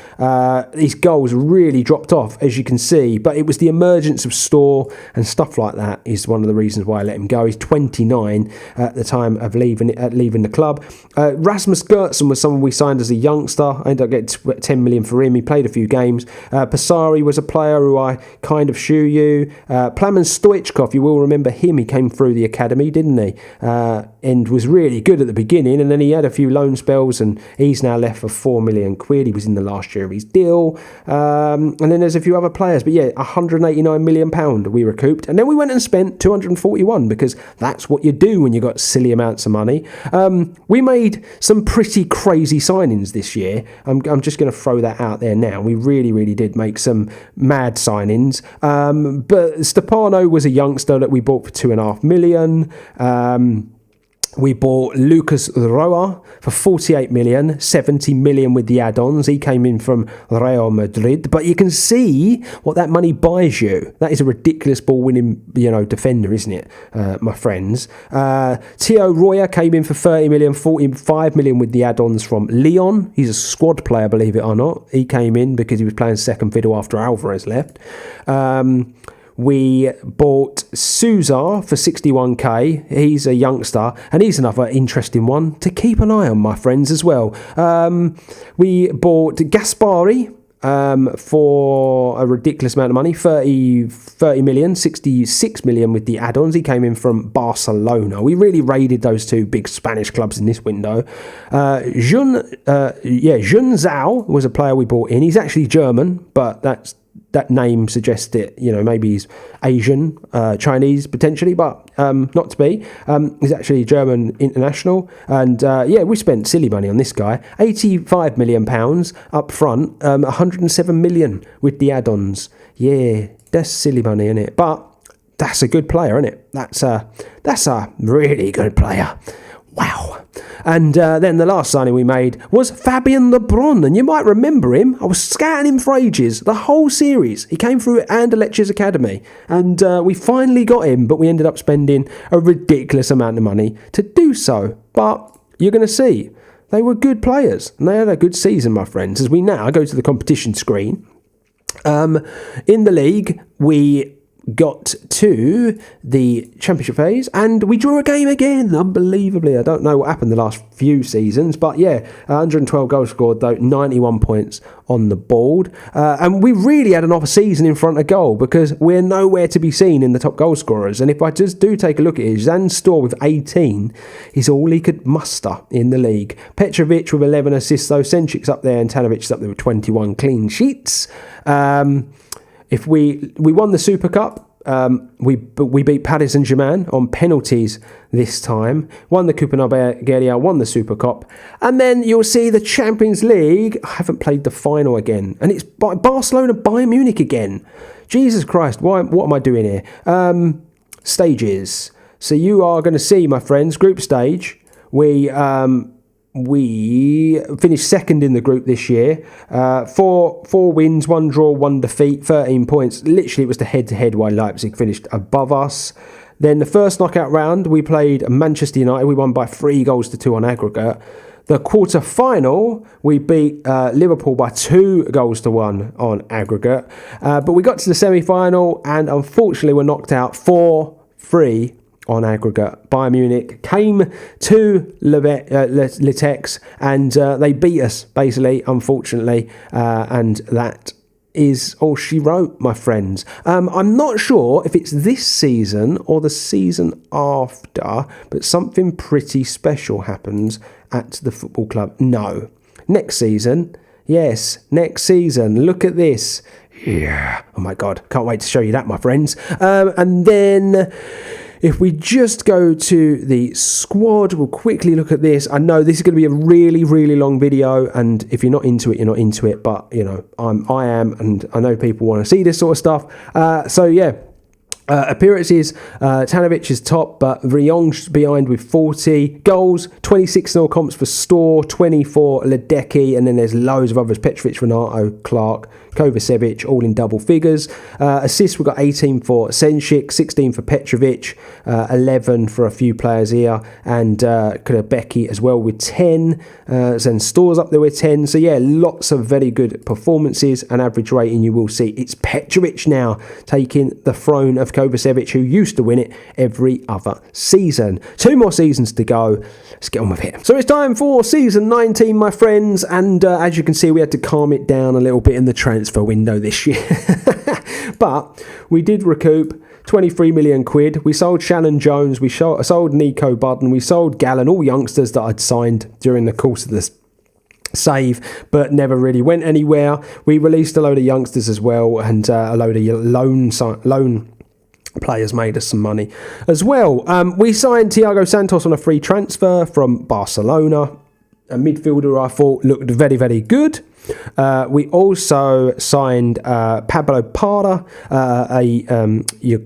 His goals really dropped off, as you can see, but it was the emergence of Storr and stuff like that is one of the reasons why I let him go. He's 29 at the time of leaving the club. Rasmus Gertsen was someone we signed as a youngster. I ended up getting 10 million for him. He played a few games. Passari was a player who I kind of shoe you. Plamen Stoichkov, you will remember him. He came through the academy, didn't he? And was really good at the beginning, and then he had a few loan spells, and he's now left for 4 million quid. He was in the last year of his deal. And then there's a few other players, but yeah, £189 million we recouped, and then we went and spent 241 because that's what you do when you got silly amounts of money. We made some pretty crazy signings this year. I'm just going to throw that out there now. We really did make some mad signings. But Stefano was a youngster that we bought for 2.5 million. We bought Lucas Roa for 48 million, 70 million with the add-ons. He came in from Real Madrid. But you can see what that money buys you. That is a ridiculous ball-winning, defender, isn't it, my friends? Theo Royer came in for 30 million, 45 million with the add-ons from Lyon. He's a squad player, believe it or not. He came in because he was playing second fiddle after Alvarez left. We bought Souza for 61k. He's a youngster, and he's another interesting one to keep an eye on, my friends, as well. We bought Gaspari for a ridiculous amount of money, 30 million, 66 million with the add-ons. He came in from Barcelona. We really raided those two big Spanish clubs in this window. Jun Zhao was a player we bought in. He's actually German, but that name suggests it, maybe he's Asian, Chinese potentially, but not to be. He's actually German international. And we spent silly money on this guy. £85 million up front, 107 million with the add-ons. Yeah, that's silly money, isn't it? But that's a good player, isn't it? That's a really good player. Wow. And then the last signing we made was Fabian Lebron, and you might remember him. I was scouting him for ages, the whole series. He came through Anderlech's academy, and we finally got him, but we ended up spending a ridiculous amount of money to do so. But you're going to see, they were good players, and they had a good season, my friends. As we now go to the competition screen, in the league, we got to the championship phase and we drew a game again, unbelievably. I don't know what happened the last few seasons, but yeah, 112 goals scored though, 91 points on the board, and we really had an off season in front of goal because we're nowhere to be seen in the top goal scorers. And if I just do take a look at it, Zan Storr with 18 is all he could muster in the league. Petrovic with 11 assists though, Senchik's up there and Tanovic's up there with 21 clean sheets. If we won the Super Cup, we beat Paris Saint-Germain on penalties this time, won the Coupe Bulgaria, won the Super Cup, and then you'll see the Champions League. I haven't played the final again, and it's Barcelona Bayern Munich again. Jesus Christ, what am I doing here? Stages. So you are going to see, my friends, group stage. We finished second in the group this year. Four wins, 1 draw, 1 defeat, 13 points. Literally, it was the head-to-head while Leipzig finished above us. Then the first knockout round, we played Manchester United. We won by 3 goals to 2 on aggregate. The quarter-final, we beat Liverpool by 2 goals to 1 on aggregate. But we got to the semi-final, and unfortunately, we're knocked out 4-3 on aggregate. Bayern Munich came to Litex and they beat us, basically, unfortunately, and that is all she wrote, my friends. I'm not sure if it's this season or the season after, but something pretty special happens at the football club. No. Next season. Yes, next season. Look at this. Yeah. Oh my God. Can't wait to show you that, my friends. And then if we just go to the squad, we'll quickly look at this. I know this is going to be a really, really long video, and if you're not into it, you're not into it. But, you know, I am, and I know people want to see this sort of stuff. So, yeah. Appearances, Tanovic is top, but Vriong's behind with 40 goals, 26 nil comps for Storr, 20 for Ledecky, and then there's loads of others: Petrovic, Renato, Clark, Kovacevic, all in double figures. Assists, we've got 18 for Senchik, 16 for Petrovic, 11 for a few players here, and Becky as well with 10. Then Storr's up there with 10. So yeah, lots of very good performances. And average rating, you will see it's Petrovic now taking the throne of Kovacevic, who used to win it every other season. 2 more seasons to go. Let's get on with it. So it's time for season 19, my friends, and as you can see, we had to calm it down a little bit in the transfer window this year. But we did recoup 23 million quid. We sold Shannon Jones, we sold Nico Budden, we sold Gallen, all youngsters that I'd signed during the course of this save, but never really went anywhere. We released a load of youngsters as well, and a load of loan players made us some money as well. We signed Thiago Santos on a free transfer from Barcelona, a midfielder I thought looked very, very good. We also signed Pablo Parra, a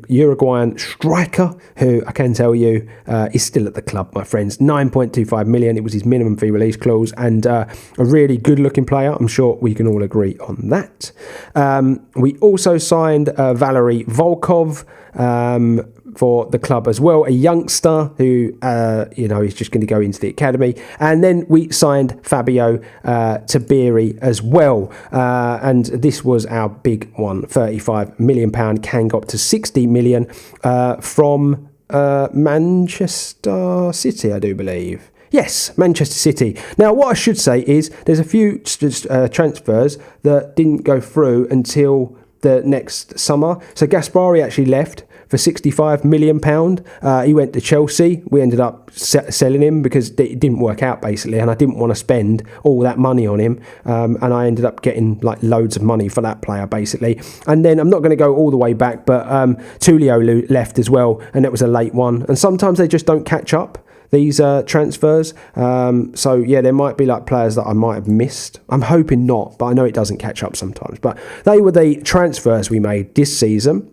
Uruguayan striker who I can tell you is still at the club, my friends. 9.25 million. It was his minimum fee release clause, and a really good looking player. I'm sure we can all agree on that. We also signed Valery Volkov for the club as well, a youngster who is just going to go into the academy. And then we signed Fabio Tabiri as well, and this was our big one. £35 million can go up to 60 million from Manchester City, I do believe. Yes, Manchester City. Now, what I should say is there's a few transfers that didn't go through until the next summer. So Gaspari actually left for £65 million. He went to Chelsea. We ended up selling him because it didn't work out, basically, and I didn't want to spend all that money on him, and I ended up getting like loads of money for that player, basically. And then I'm not going to go all the way back, but Tulio left as well, and it was a late one, and sometimes they just don't catch up, these transfers. So yeah, there might be like players that I might have missed. I'm hoping not, but I know it doesn't catch up sometimes. But they were the transfers we made this season.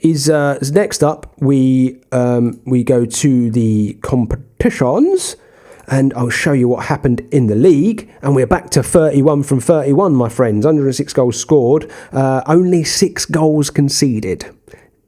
Next up, we go to the competitions, and I'll show you what happened in the league. And we're back to 31 from 31, my friends. 106 goals scored, only 6 goals conceded.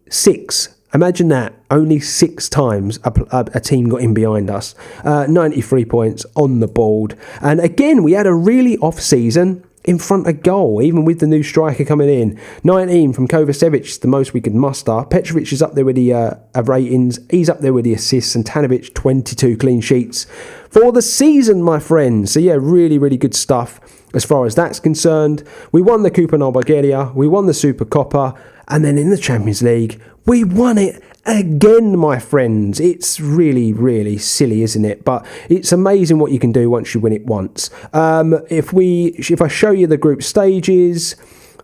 6. Imagine that. Only 6 times a team got in behind us. 93 points on the board. And again, we had a really off season in front of goal, even with the new striker coming in. 19 from Kovacevic, the most we could muster. Petrovic is up there with the ratings. He's up there with the assists. And Tanovic, 22 clean sheets for the season, my friends. So yeah, really, really good stuff as far as that's concerned. We won the Copa Bulgaria. We won the Super Cup. And then in the Champions League, we won it again, my friends. It's really, really silly, isn't it? But it's amazing what you can do once you win it once. If I show you the group stages,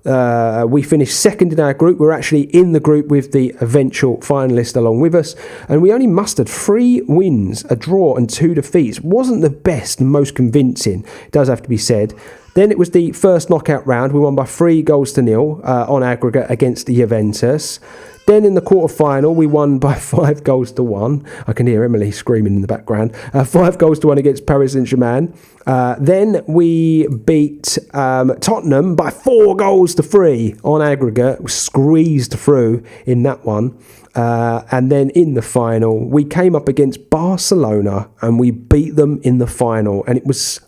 we finished second in our group. We're actually in the group with the eventual finalist along with us, and we only mustered 3 wins, a draw and 2 defeats. Wasn't the best and most convincing, it does have to be said. Then it was the first knockout round. We won by 3-0 on aggregate against Juventus. Then in the quarterfinal, we won by 5-1. I can hear Emily screaming in the background. 5-1 against Paris Saint-Germain. Then we beat Tottenham by 4-3 on aggregate. We squeezed through in that one. And then in the final, we came up against Barcelona and we beat them in the final. And it was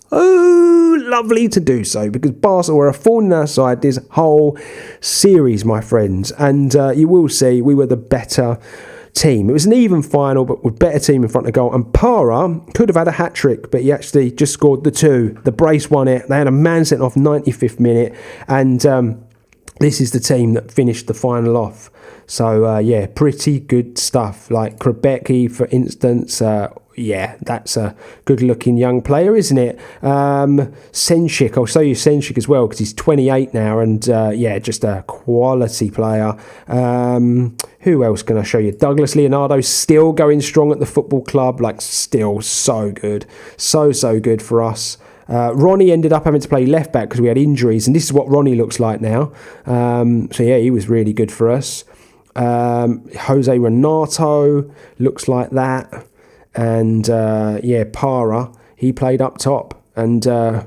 lovely to do so because Barca were a thorn in our side this whole series, my friends. And you will see we were the better team. It was an even final, but with better team in front of goal. And Para could have had a hat-trick, but he actually just scored the two. The brace won it. They had a man sent off 95th minute. And this is the team that finished the final off. So, yeah, pretty good stuff. Like Krebecki, for instance, yeah, that's a good-looking young player, isn't it? Senchik, I'll show you Senchik as well because he's 28 now and, yeah, just a quality player. Who else can I show you? Douglas Leonardo still going strong at the football club, like still so good. So good for us. Ronnie ended up having to play left back because we had injuries, and this is what Ronnie looks like now. So, yeah, he was really good for us. Jose Renato looks like that. And, yeah, Para, he played up top and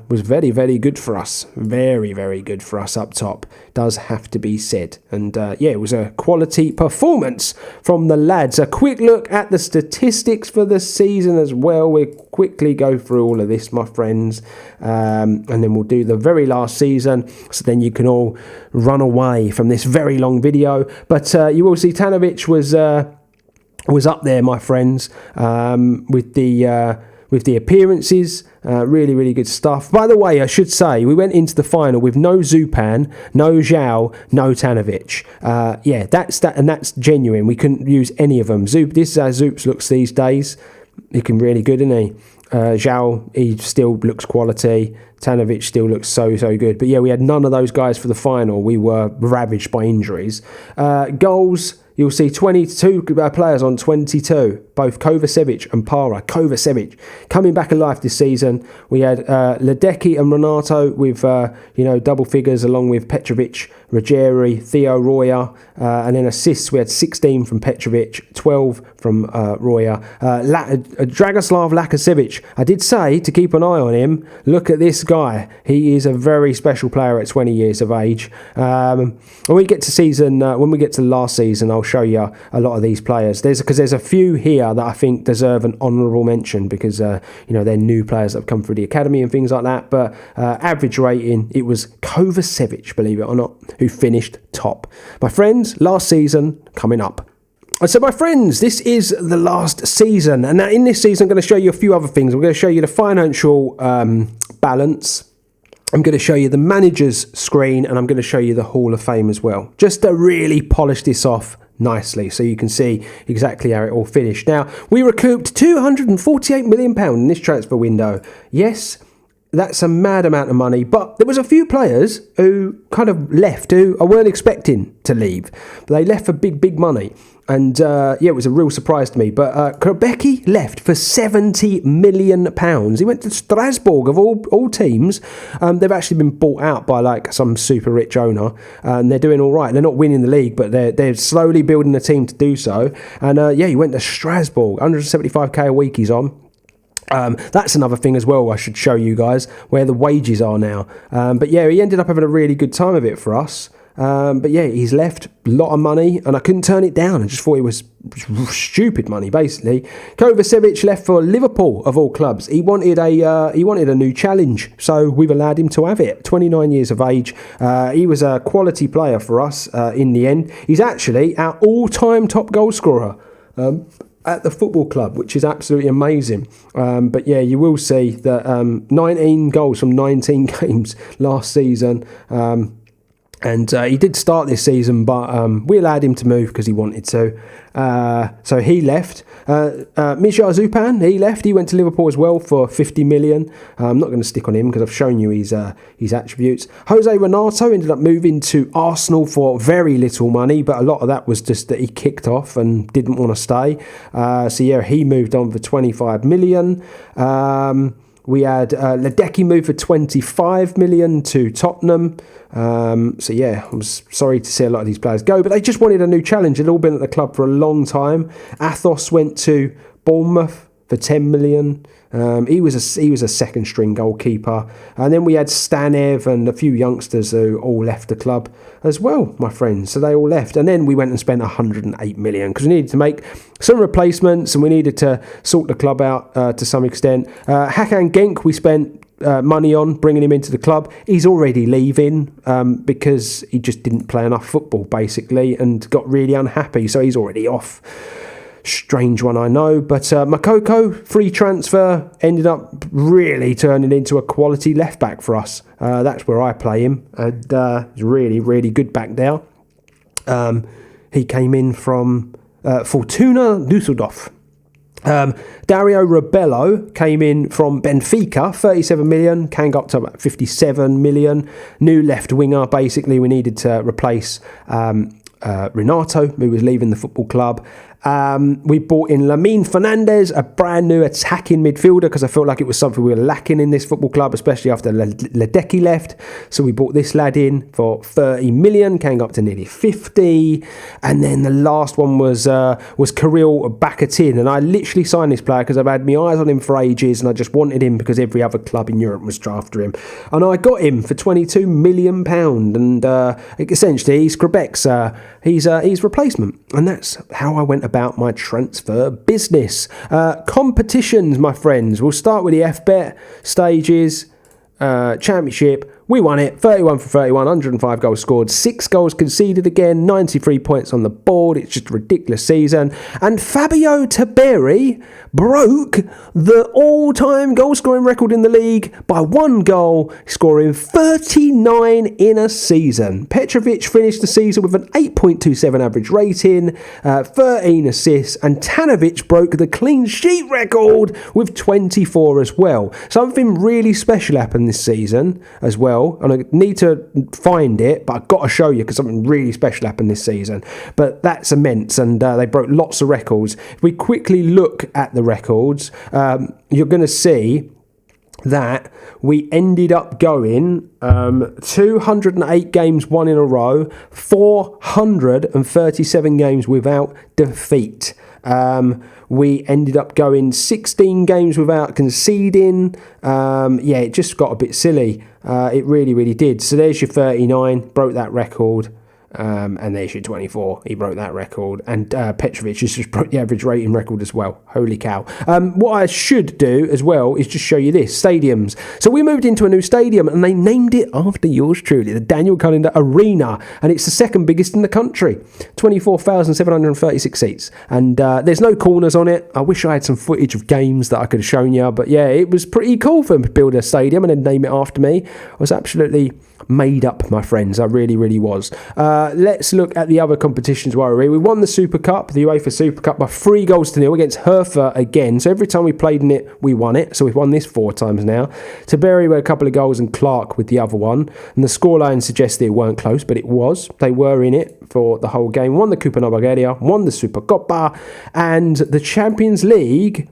was very, very good for us. Very, very good for us up top, does have to be said. And, yeah, it was a quality performance from the lads. A quick look at the statistics for the season as well. We'll quickly go through all of this, my friends, and then we'll do the very last season, so then you can all run away from this very long video. But you will see Tanovic was up there, my friends, with the appearances. Really, really good stuff. By the way, I should say, we went into the final with no Zupan, no Zhao, no Tanovic. Yeah, that's genuine. We couldn't use any of them. This is how Zoops looks these days. Looking really good, isn't he? Zhao, he still looks quality. Tanovic still looks so good. But yeah, we had none of those guys for the final. We were ravaged by injuries. Goals, you'll see 22 players on 22, both Kovacevic and Para. Kovacevic coming back alive this season. We had Ledecky and Renato with double figures, along with Petrovic, Rogeri, Theo Roya, and then assists we had 16 from Petrovic, 12 from Roya. Dragoslav Lakasevic, I did say to keep an eye on him. Look at this guy. He is a very special player at 20 years of age. When we get to last season, I'll show you a lot of these players. There's a few here that I think deserve an honourable mention because they're new players that have come through the academy and things like that. But average rating, it was Kovacevic, believe it or not, who finished top. My friends, last season coming up. And so, my friends, this is the last season. And now in this season, I'm going to show you a few other things. I'm going to show you the financial balance. I'm going to show you the manager's screen, and I'm going to show you the Hall of Fame as well, just to really polish this off nicely so you can see exactly how it all finished. Now, we recouped £248 million in this transfer window. Yes, that's a mad amount of money, but there was a few players who kind of left who I weren't expecting to leave, but they left for big money. And, yeah, it was a real surprise to me. But Krebecki left for £70 million. He went to Strasbourg, of all teams. They've actually been bought out by, like, some super rich owner. And they're doing all right. They're not winning the league, but they're slowly building a team to do so. And, yeah, he went to Strasbourg. 175k a week he's on. That's another thing as well I should show you guys, where the wages are now. But, yeah, he ended up having a really good time of it for us. But yeah, he's left a lot of money, and I couldn't turn it down. I just thought it was stupid money, basically. Kovacevic left for Liverpool, of all clubs. He wanted a new challenge, so we've allowed him to have it. 29 years of age. He was a quality player for us in the end. He's actually our all-time top goal scorer at the football club, which is absolutely amazing. But yeah, you will see that 19 goals from 19 games last season. And he did start this season, but we allowed him to move because he wanted to. So he left. Misha Zupan, he left. He went to Liverpool as well for 50 million. I'm not going to stick on him because I've shown you his attributes. Jose Renato ended up moving to Arsenal for very little money, but a lot of that was just that he kicked off and didn't want to stay. So yeah, he moved on for 25 million. We had Ledecky move for 25 million to Tottenham. So yeah, I was sorry to see a lot of these players go, but they just wanted a new challenge. They'd all been at the club for a long time. Athos went to Bournemouth for 10 million. He was a second string goalkeeper. And then we had Stanev and a few youngsters who all left the club as well, my friends. So they all left. And then we went and spent 108 million because we needed to make some replacements and we needed to sort the club out to some extent. Hakan Genk, we spent money on bringing him into the club. He's already leaving because he just didn't play enough football, basically, and got really unhappy. So he's already off. Strange one, I know. But Makoko, free transfer, ended up really turning into a quality left-back for us. That's where I play him. And he's really, really good back there. He came in from Fortuna Düsseldorf. Dario Rebello came in from Benfica, 37 million, can go up to about 57 million. New left winger, basically. We needed to replace Renato, who was leaving the football club. We bought in Lamine Fernandez, a brand new attacking midfielder, because I felt like it was something we were lacking in this football club, especially after Ledecky left. So we bought this lad in for 30 million, came up to nearly 50. And then the last one was Karil Bakatin, and I literally signed this player because I've had my eyes on him for ages, and I just wanted him because every other club in Europe was after him. And I got him for £22 million, and essentially he's Quebec's he's replacement, and that's how I went about my transfer business. Competitions, my friends. We'll start with the FBet stages. Championship. We won it, 31 for 31, 105 goals scored, 6 goals conceded again, 93 points on the board. It's just a ridiculous season. And Fabio Taberi broke the all-time goal-scoring record in the league by 1 goal, scoring 39 in a season. Petrovic finished the season with an 8.27 average rating, 13 assists, and Tanovic broke the clean sheet record with 24 as well. Something really special happened this season as well. And I need to find it, but I've got to show you because something really special happened this season. But that's immense, and they broke lots of records. If we quickly look at the records, you're going to see that we ended up going 208 games won in a row, 437 games without defeat. We ended up going 16 games without conceding. It just got a bit silly. It really, really did. So there's your 39, broke that record. And there's your 24. He broke that record. And Petrovic just broke the average rating record as well. Holy cow. What I should do as well is just show you this. Stadiums. So we moved into a new stadium and they named it after yours truly, the Daniel Callender Arena. And it's the second biggest in the country. 24,736 seats. And there's no corners on it. I wish I had some footage of games that I could have shown you. But yeah, it was pretty cool for them to build a stadium and then name it after me. I was absolutely made up, my friends. I really, really was. Let's look at the other competitions while we're here. We won the Super Cup, the Uefa Super Cup, by 3-0 against Hertha again. So every time we played in it, we won it. So we've won this 4 times now. Taberi with a couple of goals and Clark with the other one. And the scoreline suggested it weren't close, but it was. They were in it for the whole game. Won the Copa Bulgaria, won the Super Copa, and the Champions League.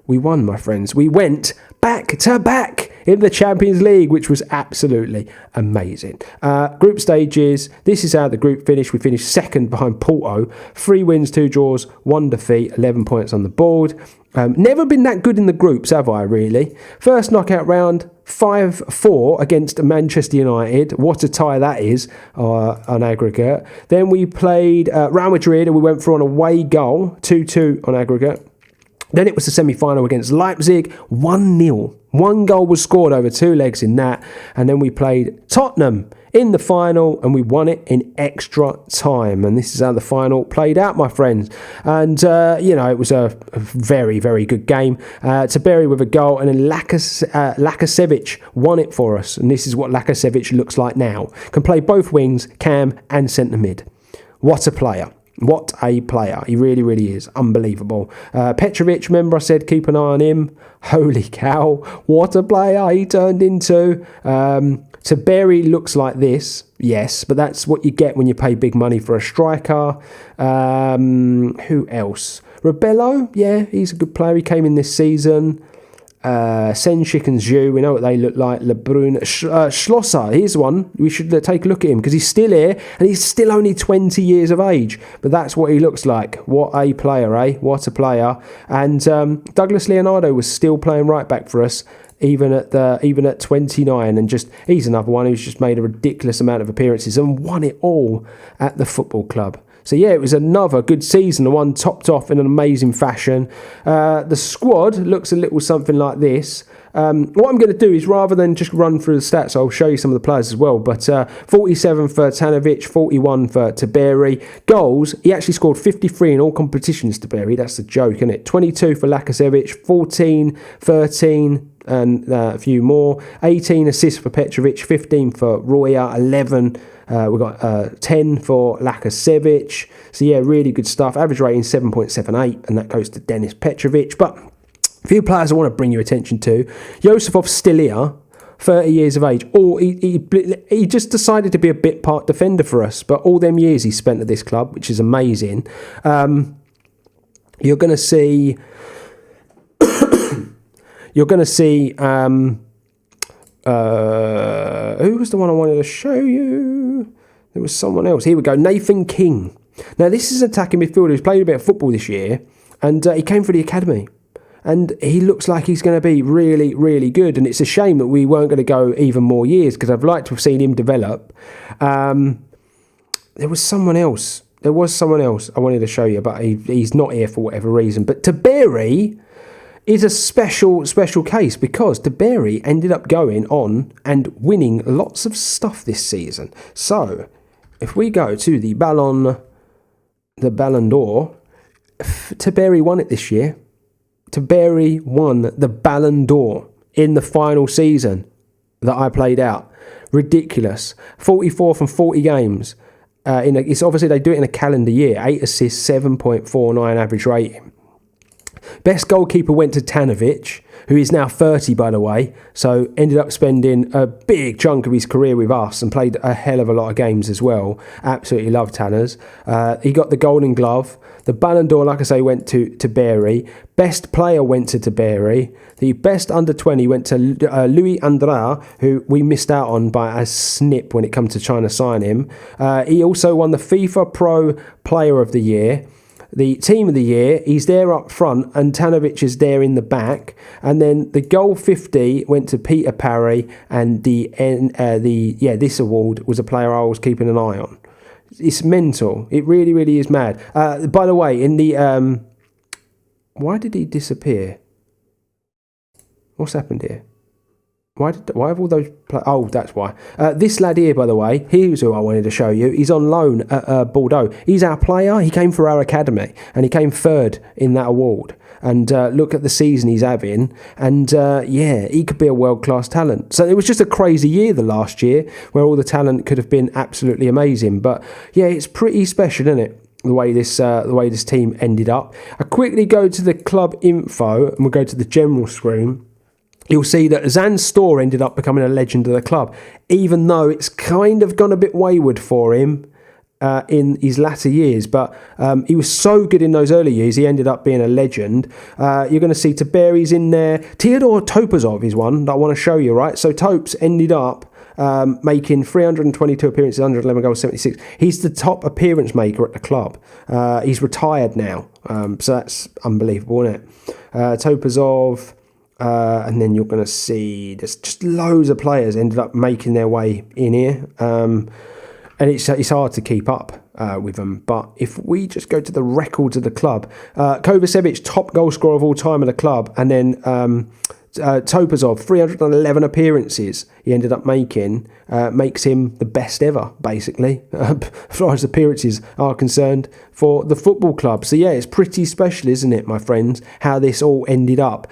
We won, my friends. We went back to back in the Champions League, which was absolutely amazing. Group stages, this is how the group finished. We finished second behind Porto. 3 wins, 2 draws, 1 defeat, 11 points on the board. Never been that good in the groups, have I, really? First knockout round, 5-4 against Manchester United. What a tie that is on aggregate. Then we played Real Madrid and we went for an away goal, 2-2 on aggregate. Then it was the semi-final against Leipzig, 1-0. 1 goal was scored over 2 legs in that. And then we played Tottenham in the final and we won it in extra time. And this is how the final played out, my friends. And, it was a very, very good game. Taberi with a goal, and then Lakasevic won it for us. And this is what Lakasevic looks like now. Can play both wings, cam and centre mid. What a player. What a player. He really, really is. Unbelievable. Petrovic, remember I said keep an eye on him. Holy cow. What a player he turned into. Taberi looks like this. Yes, but that's what you get when you pay big money for a striker. Who else? Rebello. Yeah, he's a good player. He came in this season. Senchik and Zhu, we know what they look like. Lebron, Schlosser, here's one. We should take a look at him because he's still here and he's still only 20 years of age. But that's what he looks like. What a player, eh? What a player. And Douglas Leonardo was still playing right back for us, even at 29, and just he's another one who's just made a ridiculous amount of appearances and won it all at the football club. So yeah, it was another good season, the one topped off in an amazing fashion. The squad looks a little something like this. What I'm going to do is, rather than just run through the stats, I'll show you some of the players as well. But 47 for Tanovic, 41 for Tiberi. Goals, he actually scored 53 in all competitions, Tiberi. That's a joke, isn't it? 22 for Lakasevic, 14, 13, and a few more. 18 assists for Petrovic, 15 for Roya, 11. We've got 10 for Lakasevic. So yeah, really good stuff. Average rating 7.78, and that goes to Denis Petrovic. But a few players I want to bring your attention to. Josefov Stilia, 30 years of age. He just decided to be a bit part defender for us, but all them years he spent at this club, which is amazing. You're going to see... You're going to see... who was the one I wanted to show you? There was someone else. Here we go. Nathan King. Now, this is an attacking midfielder who's played a bit of football this year, and he came through the academy. And he looks like he's going to be really, really good. And it's a shame that we weren't going to go even more years, because I'd like to have seen him develop. There was someone else. I wanted to show you, but he's not here for whatever reason. But Tiberi is a special case, because Tiberi ended up going on and winning lots of stuff this season. So, if we go to the Ballon d'Or, Tiberi won it this year. Tiberi won the Ballon d'Or in the final season that I played out. Ridiculous. 44 from 40 games. It's obviously they do it in a calendar year. 8 assists, 7.49 average rating. Best goalkeeper went to Tanovic, who is now 30, by the way. So ended up spending a big chunk of his career with us and played a hell of a lot of games as well. Absolutely love Tanners. He got the Golden Glove. The Ballon d'Or, like I say, went to Tiberi. Best player went to Tiberi. The best under-20 went to Louis Andra, who we missed out on by a snip when it comes to trying to sign him. He also won the FIFA Pro Player of the Year. The Team of the Year, he's there up front, and Tanovic is there in the back. And then the goal 50 went to Peter Parry, and this award was a player I was keeping an eye on. It's mental. It really, really is mad. By the way, in the why did he disappear? What's happened here? Why have all those... Oh, that's why. This lad here, by the way, here's who I wanted to show you. He's on loan at Bordeaux. He's our player. He came for our academy, and he came third in that award. And look at the season he's having. And, he could be a world-class talent. So it was just a crazy year, the last year, where all the talent could have been absolutely amazing. But, yeah, it's pretty special, isn't it? The way this team ended up. I quickly go to the club info, and we'll go to the general screen. You'll see that Zan Storr ended up becoming a legend of the club, even though it's kind of gone a bit wayward for him in his latter years. But he was so good in those early years, he ended up being a legend. You're going to see Tiberi's in there. Theodor Topazov is one that I want to show you, right? So Topes ended up making 322 appearances, 111 goals, 76. He's the top appearance maker at the club. He's retired now, so that's unbelievable, isn't it? Topazov... and then you're going to see there's just loads of players ended up making their way in here. And it's hard to keep up with them. But if we just go to the records of the club, Kovacevic, top goal scorer of all time at the club. And then Topazov, 311 appearances he ended up making, makes him the best ever, basically, as far as appearances are concerned for the football club. So yeah, it's pretty special, isn't it, my friends, how this all ended up.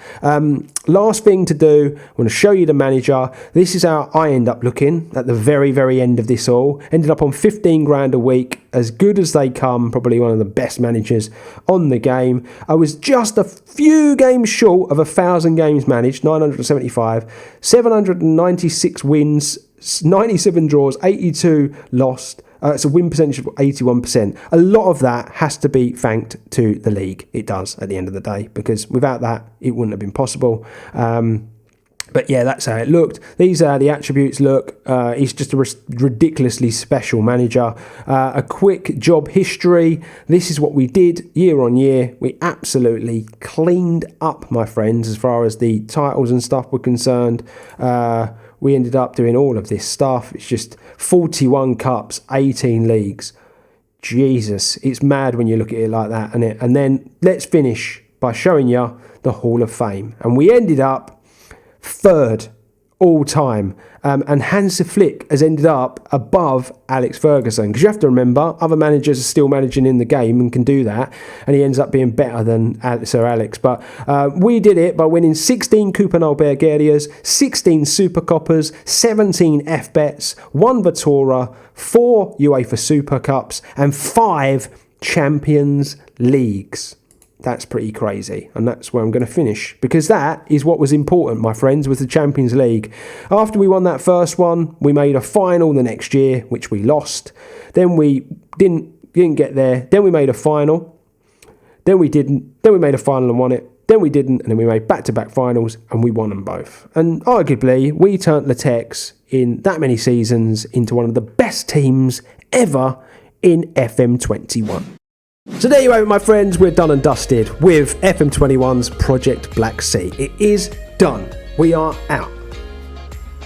Last thing to do, I want to show you the manager. This is how I end up looking at the very, very end of this all. Ended up on 15 grand a week, as good as they come, probably one of the best managers on the game. I was just a few games short of 1,000 games managed, 975, 796 wins, 97 draws, 82 lost. It's a win percentage of 81%. A lot of that has to be thanked to the league. It does at the end of the day, because without that, it wouldn't have been possible. But yeah, that's how it looked. These are the attributes. Look, he's just a ridiculously special manager. A quick job history. This is what we did year on year. We absolutely cleaned up, my friends, as far as the titles and stuff were concerned. We ended up doing all of this stuff. It's just 41 cups, 18 leagues. Jesus, it's mad when you look at it like that, isn't it? And then let's finish by showing you the Hall of Fame. And we ended up 3rd all time. And Hansi Flick has ended up above Alex Ferguson. Because you have to remember, other managers are still managing in the game and can do that. And he ends up being better than Sir Alex. But we did it by winning 16 Coupenal Bulgarias, 16 Super Coppers, 17 F-Bets, 1 Vittora, 4 UEFA Super Cups, and 5 Champions Leagues. That's pretty crazy, and that's where I'm going to finish, because that is what was important, my friends, was the Champions League. After we won that first one, we made a final the next year, which we lost. Then we didn't get there. Then we made a final. Then we didn't. Then we made a final and won it. Then we didn't, and then we made back-to-back finals, and we won them both. And arguably, we turned Litex in that many seasons into one of the best teams ever in FM21. So there you have it, my friends. We're done and dusted with FM21's Project Black Sea. It is done. We are out.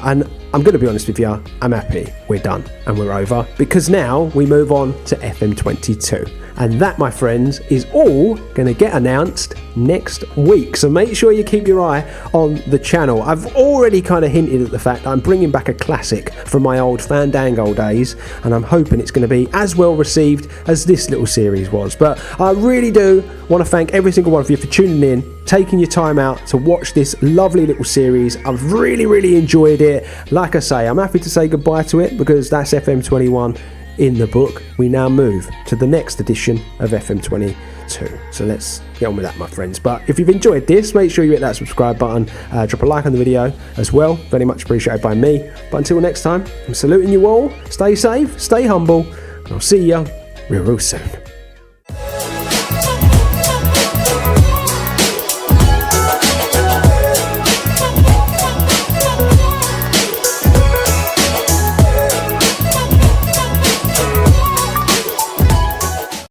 And I'm going to be honest with you, I'm happy we're done and we're over, because now we move on to FM22. And that, my friends, is all going to get announced next week. So make sure you keep your eye on the channel. I've already kind of hinted at the fact that I'm bringing back a classic from my old Fandango days, and I'm hoping it's going to be as well received as this little series was. But I really do want to thank every single one of you for tuning in, taking your time out to watch this lovely little series. I've really enjoyed it. Like I say, I'm happy to say goodbye to it, because that's FM21 in the book. We now move to the next edition of FM22. So let's get on with that, my friends. But if you've enjoyed this, make sure you hit that subscribe button, drop a like on the video as well. Very much appreciated by me. But until next time, I'm saluting you all. Stay safe, stay humble, and I'll see you real soon.